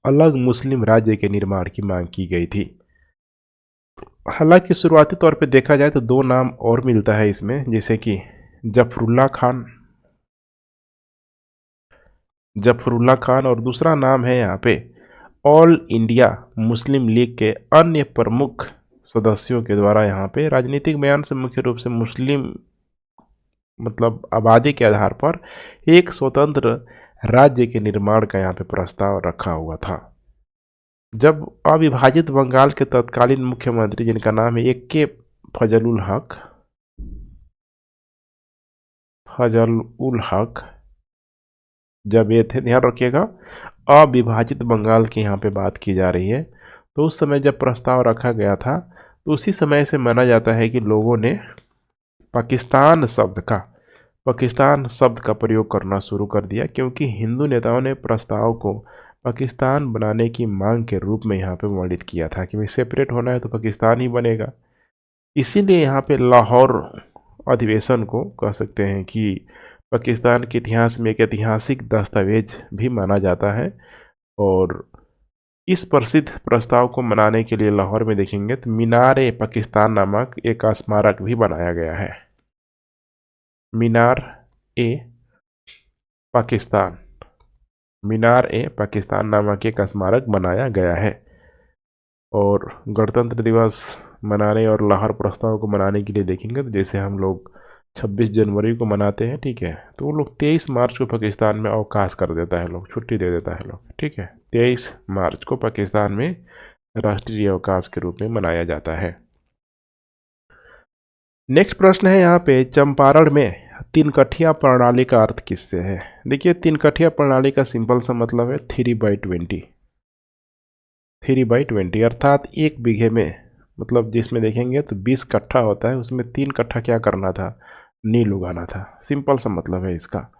अलग मुस्लिम राज्य के निर्माण की मांग की गई थी। हालांकि शुरुआती तौर पे देखा जाए तो दो नाम और मिलता है इसमें, जैसे कि जफरुल्ला खान और दूसरा नाम है यहाँ पे ऑल इंडिया मुस्लिम लीग के अन्य प्रमुख सदस्यों के द्वारा यहाँ पे राजनीतिक बयान से मुख्य रूप से मुस्लिम मतलब आबादी के आधार पर एक स्वतंत्र राज्य के निर्माण का यहाँ पे प्रस्ताव रखा हुआ था। जब अविभाजित बंगाल के तत्कालीन मुख्यमंत्री, जिनका नाम है AK फजल उल हक, जब ये थे, ध्यान रखिएगा, अविभाजित बंगाल की यहाँ पे बात की जा रही है, तो उस समय जब प्रस्ताव रखा गया था तो उसी समय से माना जाता है कि लोगों ने पाकिस्तान शब्द का प्रयोग करना शुरू कर दिया, क्योंकि हिंदू नेताओं ने प्रस्ताव को पाकिस्तान बनाने की मांग के रूप में यहाँ पे वर्णित किया था कि भाई सेपरेट होना है तो पाकिस्तान ही बनेगा। इसीलिए यहाँ पे लाहौर अधिवेशन को कह सकते हैं कि पाकिस्तान के इतिहास में एक ऐतिहासिक दस्तावेज भी माना जाता है। और इस प्रसिद्ध प्रस्ताव को मनाने के लिए लाहौर में देखेंगे तो मीनार-ए-पाकिस्तान नामक एक स्मारक भी बनाया गया है। मीनार-ए-पाकिस्तान नामक एक स्मारक बनाया गया है। और गणतंत्र दिवस मनाने और लाहौर प्रस्ताव को मनाने के लिए देखेंगे तो जैसे हम लोग 26 जनवरी को मनाते हैं, ठीक है, तो वो लोग 23 मार्च को पाकिस्तान में अवकाश कर देता है, लोग छुट्टी दे देता है लोग, ठीक है। 23 मार्च को पाकिस्तान में राष्ट्रीय अवकाश के रूप में मनाया जाता है। नेक्स्ट प्रश्न है यहाँ पे, चंपारण में तीन-कठिया प्रणाली का अर्थ किससे है? देखिए, तीन-कठिया प्रणाली का सिंपल सा मतलब है 3/20। 3/20 अर्थात 1 बीघे में, मतलब जिसमें देखेंगे तो 20 कट्ठा होता है, उसमें 3 कट्ठा क्या करना था? नील उगाना था। सिंपल सा मतलब है इसका।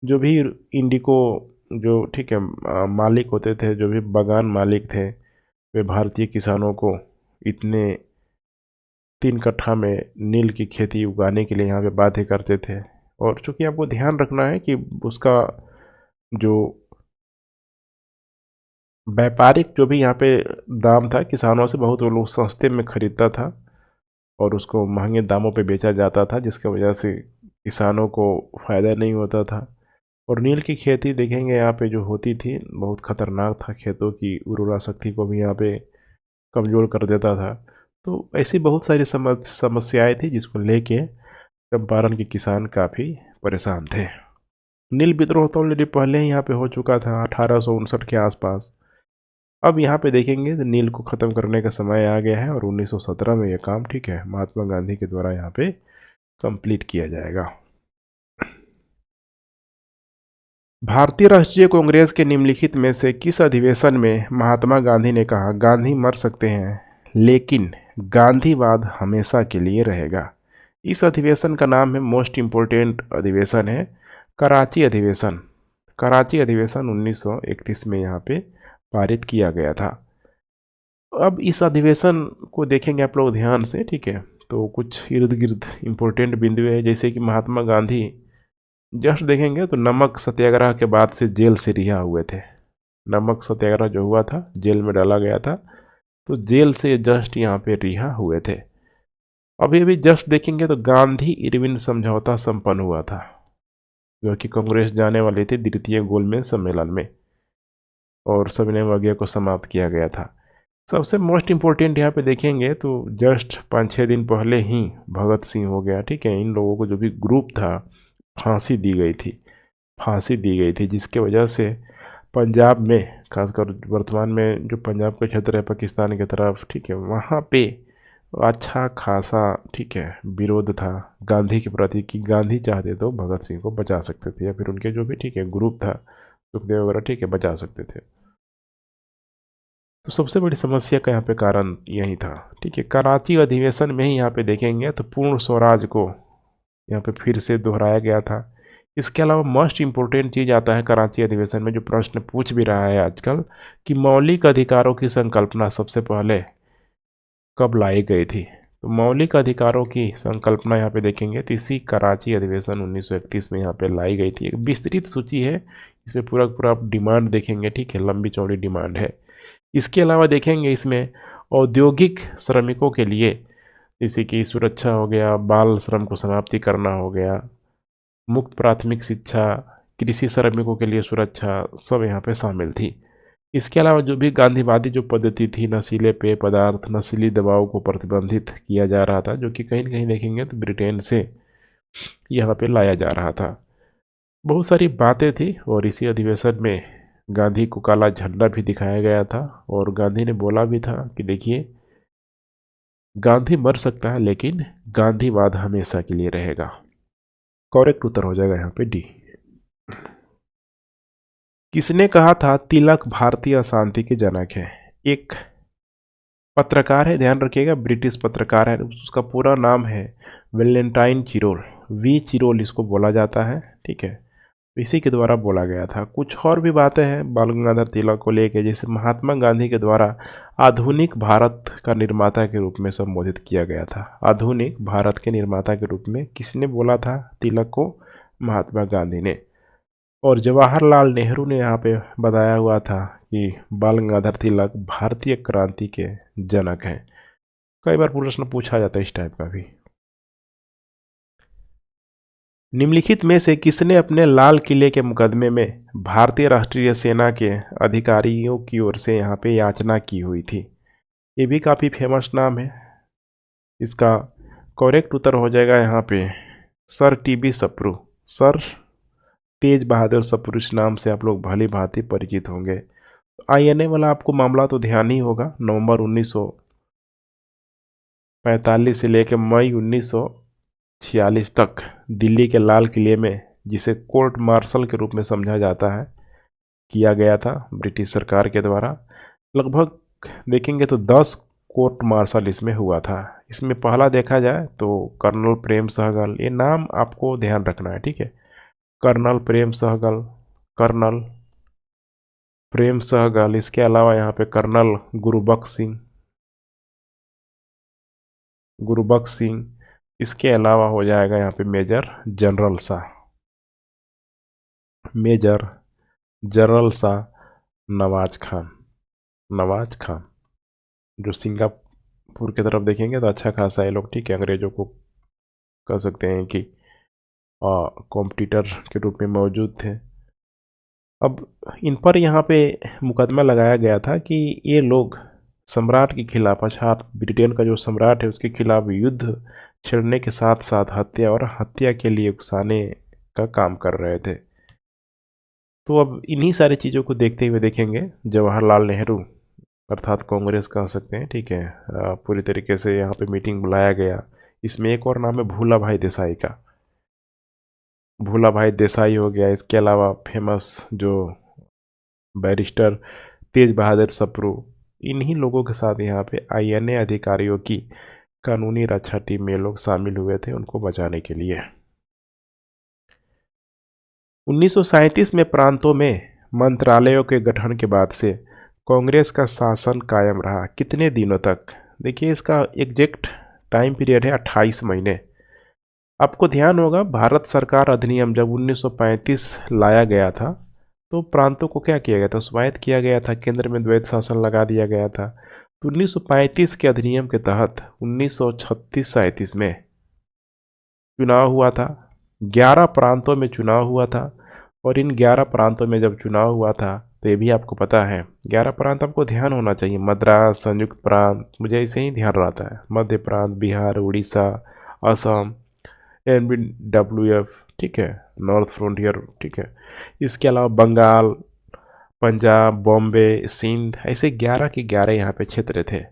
जो भी इंडिको जो, ठीक है, मालिक होते थे, जो भी बागान मालिक थे, वे भारतीय किसानों को इतने 3 कट्ठा में नील की खेती उगाने के लिए यहाँ पे बाध्य करते थे। और चूँकि आपको ध्यान रखना है कि उसका जो व्यापारिक जो भी यहाँ पे दाम था, किसानों से बहुत वो लोग सस्ते में ख़रीदता था और उसको महंगे दामों पे बेचा जाता था, जिसकी वजह से किसानों को फ़ायदा नहीं होता था। और नील की खेती देखेंगे यहाँ पे जो होती थी, बहुत ख़तरनाक था, खेतों की उर्वरा शक्ति को भी यहाँ पे कमज़ोर कर देता था। तो ऐसी बहुत सारी समस्याएँ थी जिसको लेके चंपारण के किसान काफ़ी परेशान थे। नील विद्रोह तो ऑलरेडी पहले ही यहाँ पे हो चुका था 1859 के आसपास। अब यहाँ पे देखेंगे तो नील को ख़त्म करने का समय आ गया है और 1917 में ये काम, ठीक है, महात्मा गांधी के द्वारा यहाँ पे कंप्लीट किया जाएगा। भारतीय राष्ट्रीय कांग्रेस के निम्नलिखित में से किस अधिवेशन में महात्मा गांधी ने कहा, गांधी मर सकते हैं लेकिन गांधीवाद हमेशा के लिए रहेगा? इस अधिवेशन का नाम है, मोस्ट इम्पोर्टेंट अधिवेशन है, कराची अधिवेशन। कराची अधिवेशन 1931 में यहाँ पे पारित किया गया था। अब इस अधिवेशन को देखेंगे आप लोग ध्यान से, ठीक है। तो कुछ इर्द गिर्द इम्पोर्टेंट बिंदु है, जैसे कि महात्मा गांधी जस्ट देखेंगे तो नमक सत्याग्रह के बाद से जेल से रिहा हुए थे। नमक सत्याग्रह जो हुआ था, जेल में डाला गया था, तो जेल से जस्ट यहाँ पे रिहा हुए थे। अभी अभी जस्ट देखेंगे तो गांधी इरविन समझौता संपन्न हुआ था, जो कि कांग्रेस जाने वाली थी द्वितीय गोलमेज सम्मेलन में, और सविनय अवज्ञा को समाप्त किया गया था। सबसे मोस्ट इम्पोर्टेंट यहाँ पे देखेंगे तो जस्ट 5-6 दिन पहले ही भगत सिंह हो गया, ठीक है। इन लोगों को जो भी ग्रुप था, फांसी दी गई थी, फांसी दी गई थी, जिसके वजह से पंजाब में, खासकर वर्तमान में जो पंजाब का क्षेत्र है पाकिस्तान की तरफ, ठीक है, वहाँ पे अच्छा खासा, ठीक है, विरोध था गांधी के प्रति, कि गांधी चाहते तो भगत सिंह को बचा सकते थे, या फिर उनके जो भी, ठीक है, ग्रुप था सुखदेव वगैरह, ठीक है, बचा सकते थे। तो सबसे बड़ी समस्या का यहाँ पे कारण यही था, ठीक है। कराची अधिवेशन में ही यहाँ पे देखेंगे तो पूर्ण स्वराज को यहाँ पे फिर से दोहराया गया था। इसके अलावा मोस्ट इम्पोर्टेंट चीज़ आता है कराची अधिवेशन में, जो प्रश्न पूछ भी रहा है आजकल, कि मौलिक अधिकारों की संकल्पना सबसे पहले कब लाई गई थी। तो मौलिक अधिकारों की संकल्पना यहाँ पे देखेंगे तो इसी कराची अधिवेशन 1931 में यहाँ पे लाई गई थी। एक विस्तृत सूची है, इसमें पूरा पूरा आप डिमांड देखेंगे, ठीक है, लंबी चौड़ी डिमांड है। इसके अलावा देखेंगे इसमें औद्योगिक श्रमिकों के लिए, जैसे कि सुरक्षा हो गया, बाल श्रम को समाप्ति करना हो गया, मुक्त प्राथमिक शिक्षा, कृषि श्रमिकों के लिए सुरक्षा, सब यहाँ पे शामिल थी। इसके अलावा जो भी गांधीवादी जो पद्धति थी, नशीले पेय पदार्थ, नशीली दवाओं को प्रतिबंधित किया जा रहा था, जो कि कहीं न कहीं देखेंगे तो ब्रिटेन से यहाँ पे लाया जा रहा था। बहुत सारी बातें थी, और इसी अधिवेशन में गांधी को काला झंडा भी दिखाया गया था, और गांधी ने बोला भी था कि देखिए, गांधी मर सकता है लेकिन गांधीवाद हमेशा के लिए रहेगा। करेक्ट उत्तर हो जाएगा यहाँ पे डी। किसने कहा था तिलक भारतीय अशांति के जनक है? एक पत्रकार है, ध्यान रखिएगा, ब्रिटिश पत्रकार है, उसका पूरा नाम है वेलेंटाइन चिरोल, वी चिरोल इसको बोला जाता है, ठीक है। इसी के द्वारा बोला गया था। कुछ और भी बातें हैं बाल गंगाधर तिलक को लेके, जैसे महात्मा गांधी के द्वारा आधुनिक भारत का निर्माता के रूप में संबोधित किया गया था। आधुनिक भारत के निर्माता के रूप में किसने बोला था तिलक को? महात्मा गांधी ने। और जवाहरलाल नेहरू ने यहाँ पे बताया हुआ था कि बाल गंगाधर तिलक भारतीय क्रांति के जनक हैं। कई बार प्रश्न पूछा जाता है इस टाइप का भी। निम्नलिखित में से किसने अपने लाल किले के मुकदमे में भारतीय राष्ट्रीय सेना के अधिकारियों की ओर से यहाँ पे याचना की हुई थी? ये भी काफ़ी फेमस नाम है। इसका करेक्ट उत्तर हो जाएगा यहाँ पे सर टीबी सप्रू। सर तेज बहादुर सप्रू इस नाम से आप लोग भली भांति परिचित होंगे। आईएनए वाला आपको मामला तो ध्यान ही होगा। नवंबर 1945 से लेकर मई 1946 तक दिल्ली के लाल किले में, जिसे कोर्ट मार्शल के रूप में समझा जाता है, किया गया था ब्रिटिश सरकार के द्वारा। लगभग देखेंगे तो 10 कोर्ट मार्शल इसमें हुआ था। इसमें पहला देखा जाए तो कर्नल प्रेम सहगल, ये नाम आपको ध्यान रखना है, ठीक है। Colonel Prem Sehgal, colonel Prem Sehgal. इसके अलावा यहाँ पे कर्नल गुरुबख्श सिंह, गुरुबख्श सिंह। इसके अलावा हो जाएगा यहाँ पे major general Shah, major general Shah Nawaz Khan, Nawaz Khan, जो सिंगापुर की तरफ देखेंगे तो अच्छा खासा है लोग, ठीक है, अंग्रेजों को कह सकते हैं कि कॉम्पिटिटर के रूप में मौजूद थे। अब इन पर यहाँ पे मुकदमा लगाया गया था कि ये लोग सम्राट के खिलाफ, अर्थात ब्रिटेन का जो सम्राट है उसके खिलाफ युद्ध छेड़ने के साथ साथ हत्या और हत्या के लिए उकसाने का काम कर रहे थे। तो अब इन्हीं सारी चीज़ों को देखते हुए देखेंगे जवाहरलाल नेहरू, अर्थात कांग्रेस कह सकते हैं, ठीक है, पूरी तरीके से यहाँ पे मीटिंग बुलाया गया। इसमें एक और नाम है भूला भाई देसाई का, भूला भाई देसाई हो गया। इसके अलावा फेमस जो बैरिस्टर तेज बहादुर सप्रू, इन्हीं लोगों के साथ यहाँ पे आईएनए अधिकारियों की कानूनी रक्षा टीम में लोग शामिल हुए थे उनको बचाने के लिए। 1937 में प्रांतों में मंत्रालयों के गठन के बाद से कांग्रेस का शासन कायम रहा कितने दिनों तक? देखिए इसका एग्जैक्ट टाइम पीरियड है 28 महीने। आपको ध्यान होगा भारत सरकार अधिनियम जब 1935 लाया गया था तो प्रांतों को क्या किया गया था? स्वायत्त किया गया था, केंद्र में द्वैत शासन लगा दिया गया था। तो 1935 के अधिनियम के तहत 1936-37 में चुनाव हुआ था। 11 प्रांतों में चुनाव हुआ था और इन 11 प्रांतों में जब चुनाव हुआ था तो ये भी आपको पता है 11 प्रांत आपको ध्यान होना चाहिए। मद्रास, संयुक्त प्रांत, मुझे ऐसे ही ध्यान रहता है, मध्य प्रांत, बिहार, उड़ीसा, असम, NBWF, ठीक है, नॉर्थ फ्रंटियर, ठीक है, इसके अलावा बंगाल, पंजाब, बॉम्बे, सिंध, ऐसे 11 के 11 यहाँ पे क्षेत्र थे।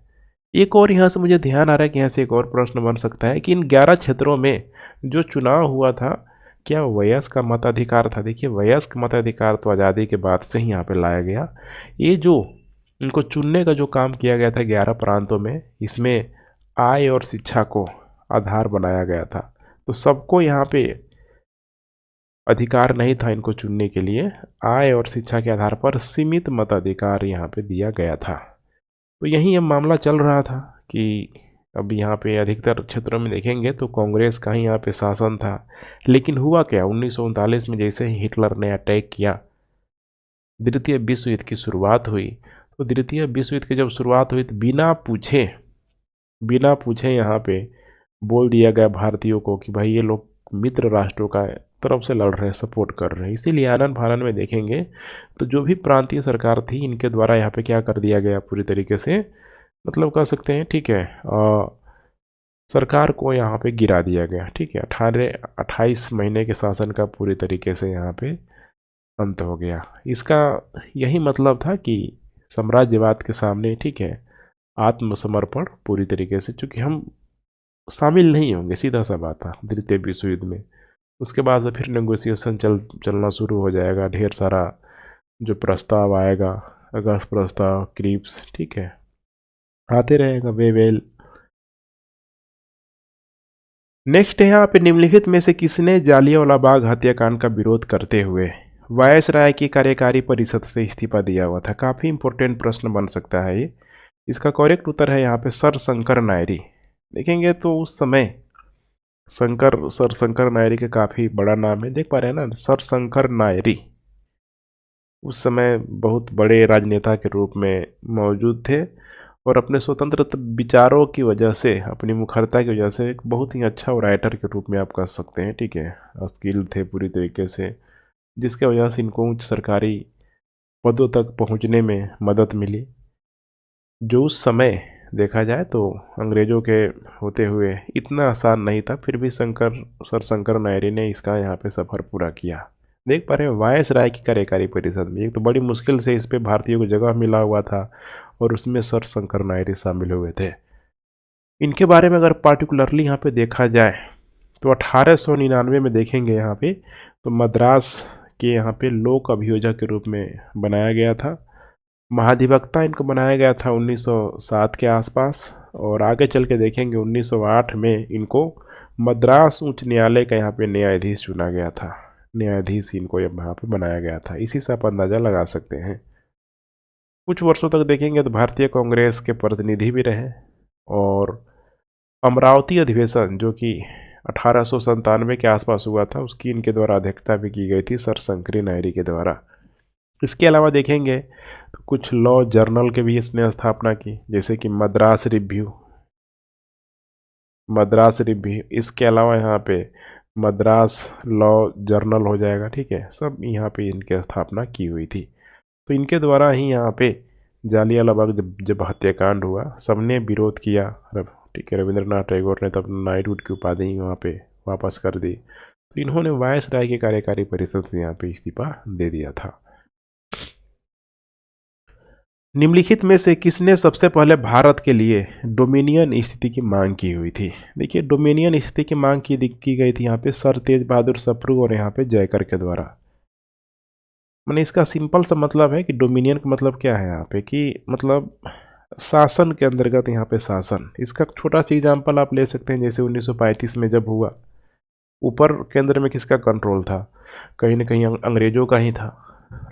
एक और यहाँ से मुझे ध्यान आ रहा है कि यहाँ से एक और प्रश्न बन सकता है कि इन 11 क्षेत्रों में जो चुनाव हुआ था क्या वयस्क का मताधिकार था? देखिए वयस्क मताधिकार तो आज़ादी के बाद से ही यहाँ पे लाया गया। ये जो इनको चुनने का जो काम किया गया था 11 प्रांतों में, इसमें आय और शिक्षा को आधार बनाया गया था। तो सबको यहाँ पे अधिकार नहीं था इनको चुनने के लिए, आय और शिक्षा के आधार पर सीमित मताधिकार यहाँ पे दिया गया था। तो यही अब मामला चल रहा था कि अब यहाँ पे अधिकतर क्षेत्रों में देखेंगे तो कांग्रेस का ही यहाँ पे शासन था। लेकिन हुआ क्या, 1939 में जैसे ही हिटलर ने अटैक किया, द्वितीय विश्व युद्ध की शुरुआत हुई। तो द्वितीय विश्व युद्ध की जब शुरुआत हुई तो बिना पूछे यहाँ पे बोल दिया गया भारतीयों को कि भाई ये लोग मित्र राष्ट्रों का तरफ से लड़ रहे हैं, सपोर्ट कर रहे हैं। इसीलिए आनन फानन में देखेंगे तो जो भी प्रांतीय सरकार थी इनके द्वारा यहाँ पे क्या कर दिया गया पूरी तरीके से, मतलब कह सकते हैं, ठीक है, सरकार को यहाँ पे गिरा दिया गया। ठीक है, 28 महीने के शासन का पूरी तरीके से यहाँ पे अंत हो गया। इसका यही मतलब था कि साम्राज्यवाद के सामने, ठीक है, आत्मसमर्पण पूरी तरीके से, चूँकि हम शामिल नहीं होंगे, सीधा सा बात था द्वितीय विश्व युद्ध में। उसके बाद से फिर नेगोशिएशन चलना शुरू हो जाएगा, ढेर सारा जो प्रस्ताव आएगा, अगस्त प्रस्ताव, क्रीप्स, ठीक है, आते रहेगा वेवेल। नेक्स्ट है यहाँ पे निम्नलिखित में से किसने जालियांवाला बाग हत्याकांड का विरोध करते हुए वायसराय की कार्यकारी परिषद से इस्तीफा दिया हुआ था? काफ़ी इंपॉर्टेंट प्रश्न बन सकता है ये। इसका करेक्ट उत्तर है यहाँ पे सर शंकर नायरी। देखेंगे तो उस समय सर शंकर नायरी का काफ़ी बड़ा नाम है, देख पा रहे हैं ना, सर शंकर नायरी उस समय बहुत बड़े राजनेता के रूप में मौजूद थे और अपने स्वतंत्र विचारों की वजह से, अपनी मुखरता की वजह से एक बहुत ही अच्छा राइटर के रूप में आप कह सकते हैं, ठीक है, स्किल थे पूरी तरीके से, जिसके वजह से इनको उच्च सरकारी पदों तक पहुंचने में मदद मिली, जो उस समय देखा जाए तो अंग्रेज़ों के होते हुए इतना आसान नहीं था। फिर भी सर शंकर नायरी ने इसका यहाँ पे सफ़र पूरा किया। देख पा रहे हैं वायसराय की कार्यकारी परिषद में, एक तो बड़ी मुश्किल से इस पे भारतीयों को जगह मिला हुआ था और उसमें सर शंकर नायरी शामिल हुए थे। इनके बारे में अगर पार्टिकुलरली यहाँ पे देखा जाए तो 1899 में देखेंगे यहाँ पे तो मद्रास के यहाँ पे लोक अभियोजक के रूप में बनाया गया था। महाधिवक्ता इनको बनाया गया था 1907 के आसपास और आगे चल के देखेंगे 1908 में इनको मद्रास उच्च न्यायालय का यहाँ पे न्यायाधीश चुना गया था। न्यायाधीश इनको यहाँ पे बनाया गया था। इसी से आप अंदाज़ा लगा सकते हैं। कुछ वर्षों तक देखेंगे तो भारतीय कांग्रेस के प्रतिनिधि भी रहे और अमरावती अधिवेशन जो कि 1897 के आसपास हुआ था, उसकी इनके द्वारा अध्यक्षता भी की गई थी सर शंकरी नायरी के द्वारा। इसके अलावा देखेंगे तो कुछ लॉ जर्नल के भी इसने स्थापना की, जैसे कि मद्रास रिव्यू। इसके अलावा यहाँ पे मद्रास लॉ जर्नल हो जाएगा, ठीक है, सब यहाँ पे इनकी स्थापना की हुई थी। तो इनके द्वारा ही यहाँ पे जालियांवाला बाग जब हत्याकांड हुआ सबने विरोध किया, ठीक है, रविंद्रनाथ टैगोर ने तब नाइटहुड की उपाधि वहाँ पे वापस कर दी। तो इन्होंने वायसराय की कार्यकारी परिषद से यहाँ पे इस्तीफा दे दिया था। निम्नलिखित में से किसने सबसे पहले भारत के लिए डोमिनियन स्थिति की मांग की हुई थी? देखिए डोमिनियन स्थिति की मांग की गई थी यहाँ पे सर तेज बहादुर सप्रू और यहाँ पे जयकर के द्वारा। मैंने इसका सिंपल सा मतलब है कि डोमिनियन का मतलब क्या है यहाँ पे कि मतलब शासन के अंतर्गत यहाँ पे शासन। इसका छोटा सा एग्जाम्पल आप ले सकते हैं, जैसे 1935 में जब हुआ, ऊपर केंद्र में किसका कंट्रोल था? कहीं ना कहीं अंग्रेज़ों का ही था,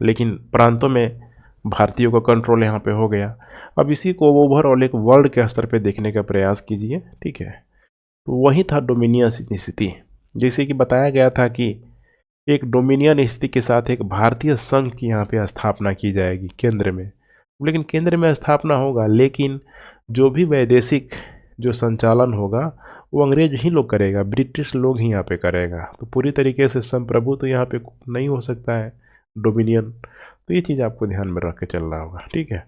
लेकिन प्रांतों में भारतीयों का कंट्रोल यहाँ पे हो गया। अब इसी को ओवरऑल एक वर्ल्ड के स्तर पे देखने का प्रयास कीजिए, ठीक है। तो वही था डोमिनियन स्थिति। जैसे कि बताया गया था कि एक डोमिनियन स्थिति के साथ एक भारतीय संघ की यहाँ पे स्थापना की जाएगी केंद्र में। लेकिन केंद्र में स्थापना होगा, लेकिन जो भी वैदेशिक जो संचालन होगा वो अंग्रेज ही लोग करेगा, ब्रिटिश लोग ही यहाँ पे करेगा। तो पूरी तरीके से संप्रभु तो यहाँ पे नहीं हो सकता है, डोमिनियन। तो ये चीज़ आपको ध्यान में रख के चलना होगा, ठीक है।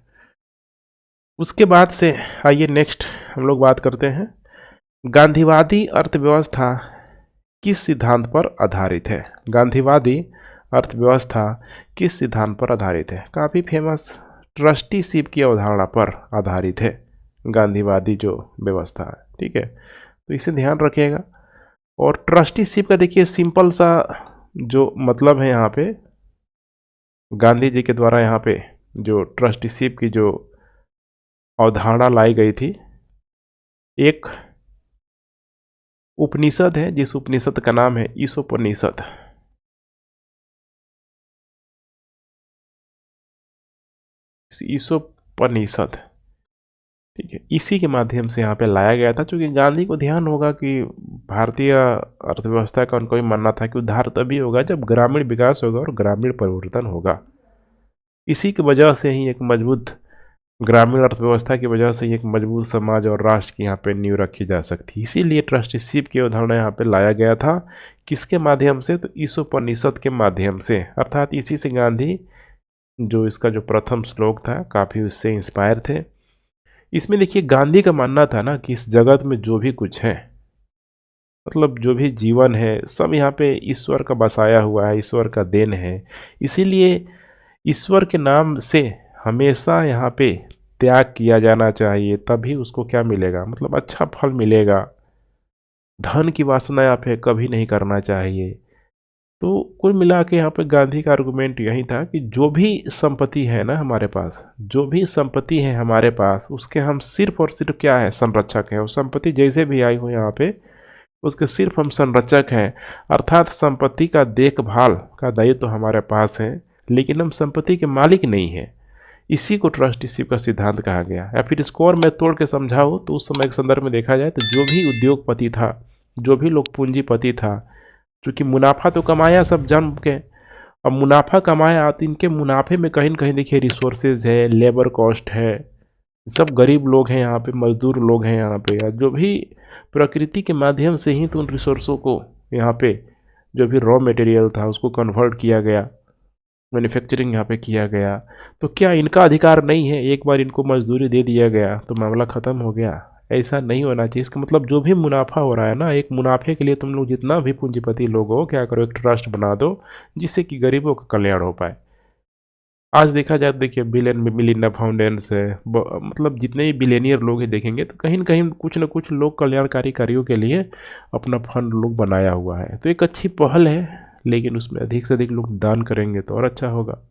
उसके बाद से आइए नेक्स्ट हम लोग बात करते हैं, गांधीवादी अर्थव्यवस्था किस सिद्धांत पर आधारित है। गांधीवादी अर्थव्यवस्था किस सिद्धांत पर आधारित है। काफ़ी फेमस ट्रस्टीशिप की अवधारणा पर आधारित है गांधीवादी जो व्यवस्था है, ठीक है। तो इसे ध्यान रखिएगा। और ट्रस्टीशिप का देखिए सिंपल सा जो मतलब है यहाँ पे, गांधी जी के द्वारा यहाँ पे जो ट्रस्टीशिप की जो अवधारणा लाई गई थी, एक उपनिषद है जिस उपनिषद का नाम है ईशोपनिषद। ईशोपनिषद, ठीक है, इसी के माध्यम से यहाँ पे लाया गया था। क्योंकि गांधी को ध्यान होगा कि भारतीय अर्थव्यवस्था का उनको भी मानना था कि उद्धार तभी होगा जब ग्रामीण विकास होगा और ग्रामीण परिवर्तन होगा। इसी की वजह से ही एक मजबूत ग्रामीण अर्थव्यवस्था की वजह से ही एक मजबूत समाज और राष्ट्र की यहाँ पे नींव रखी जा सकती है। इसीलिए ट्रस्टीशिप की अवधारणा यहाँ पे लाया गया था। किसके माध्यम से, तो ईशोपनिषद के माध्यम से। अर्थात इसी से गांधी जो इसका जो प्रथम श्लोक था काफ़ी उससे इंस्पायर थे। इसमें देखिए गांधी का मानना था ना कि इस जगत में जो भी कुछ है, मतलब जो भी जीवन है, सब यहाँ पे ईश्वर का बसाया हुआ है, ईश्वर का देन है। इसीलिए ईश्वर के नाम से हमेशा यहाँ पे त्याग किया जाना चाहिए, तभी उसको क्या मिलेगा, मतलब अच्छा फल मिलेगा। धन की वासना यहाँ पे कभी नहीं करना चाहिए। तो कुल मिला के यहाँ पे गांधी का आर्गुमेंट यही था कि जो भी संपत्ति है ना हमारे पास, जो भी संपत्ति है हमारे पास, उसके हम सिर्फ और सिर्फ क्या है, संरक्षक है। और संपत्ति जैसे भी आई हो यहाँ पे, उसके सिर्फ हम संरक्षक हैं। अर्थात संपत्ति का देखभाल का दायित्व तो हमारे पास है, लेकिन हम संपत्ति के मालिक नहीं हैं। इसी को ट्रस्टीशिप का सिद्धांत कहा गया। या फिर इसको और मैं तोड़ के समझाऊँ तो उस समय के संदर्भ में देखा जाए तो जो भी उद्योगपति था, जो भी लोग पूंजीपति था, क्योंकि मुनाफा तो कमाया सब जन्म के, अब मुनाफा कमाया तो इनके मुनाफे में कहीं न कहीं देखिए रिसोर्सेज है, लेबर कॉस्ट है, सब गरीब लोग हैं यहाँ पे, मजदूर लोग हैं यहाँ पे, या जो भी प्रकृति के माध्यम से ही तो उन रिसोर्सों को यहाँ पे जो भी रॉ मटेरियल था उसको कन्वर्ट किया गया, मैन्युफैक्चरिंग यहाँ पे किया गया। तो क्या इनका अधिकार नहीं है, एक बार इनको मजदूरी दे दिया गया तो मामला ख़त्म हो गया? ऐसा नहीं होना चाहिए। इसका मतलब जो भी मुनाफा हो रहा है ना, एक मुनाफे के लिए तुम लोग जितना भी पूंजीपति लोग हो, क्या करो, एक ट्रस्ट बना दो जिससे कि गरीबों का कल्याण हो पाए। आज देखा जाए तो देखिए मिलिंडा फाउंडेशन है, मतलब जितने भी बिलियनियर लोग हैं देखेंगे तो कहीं न कहीं कुछ न कुछ लोग कल्याणकारी कार्यों के लिए अपना फंड लोग बनाया हुआ है। तो एक अच्छी पहल है, लेकिन उसमें अधिक से अधिक लोग दान करेंगे तो और अच्छा होगा।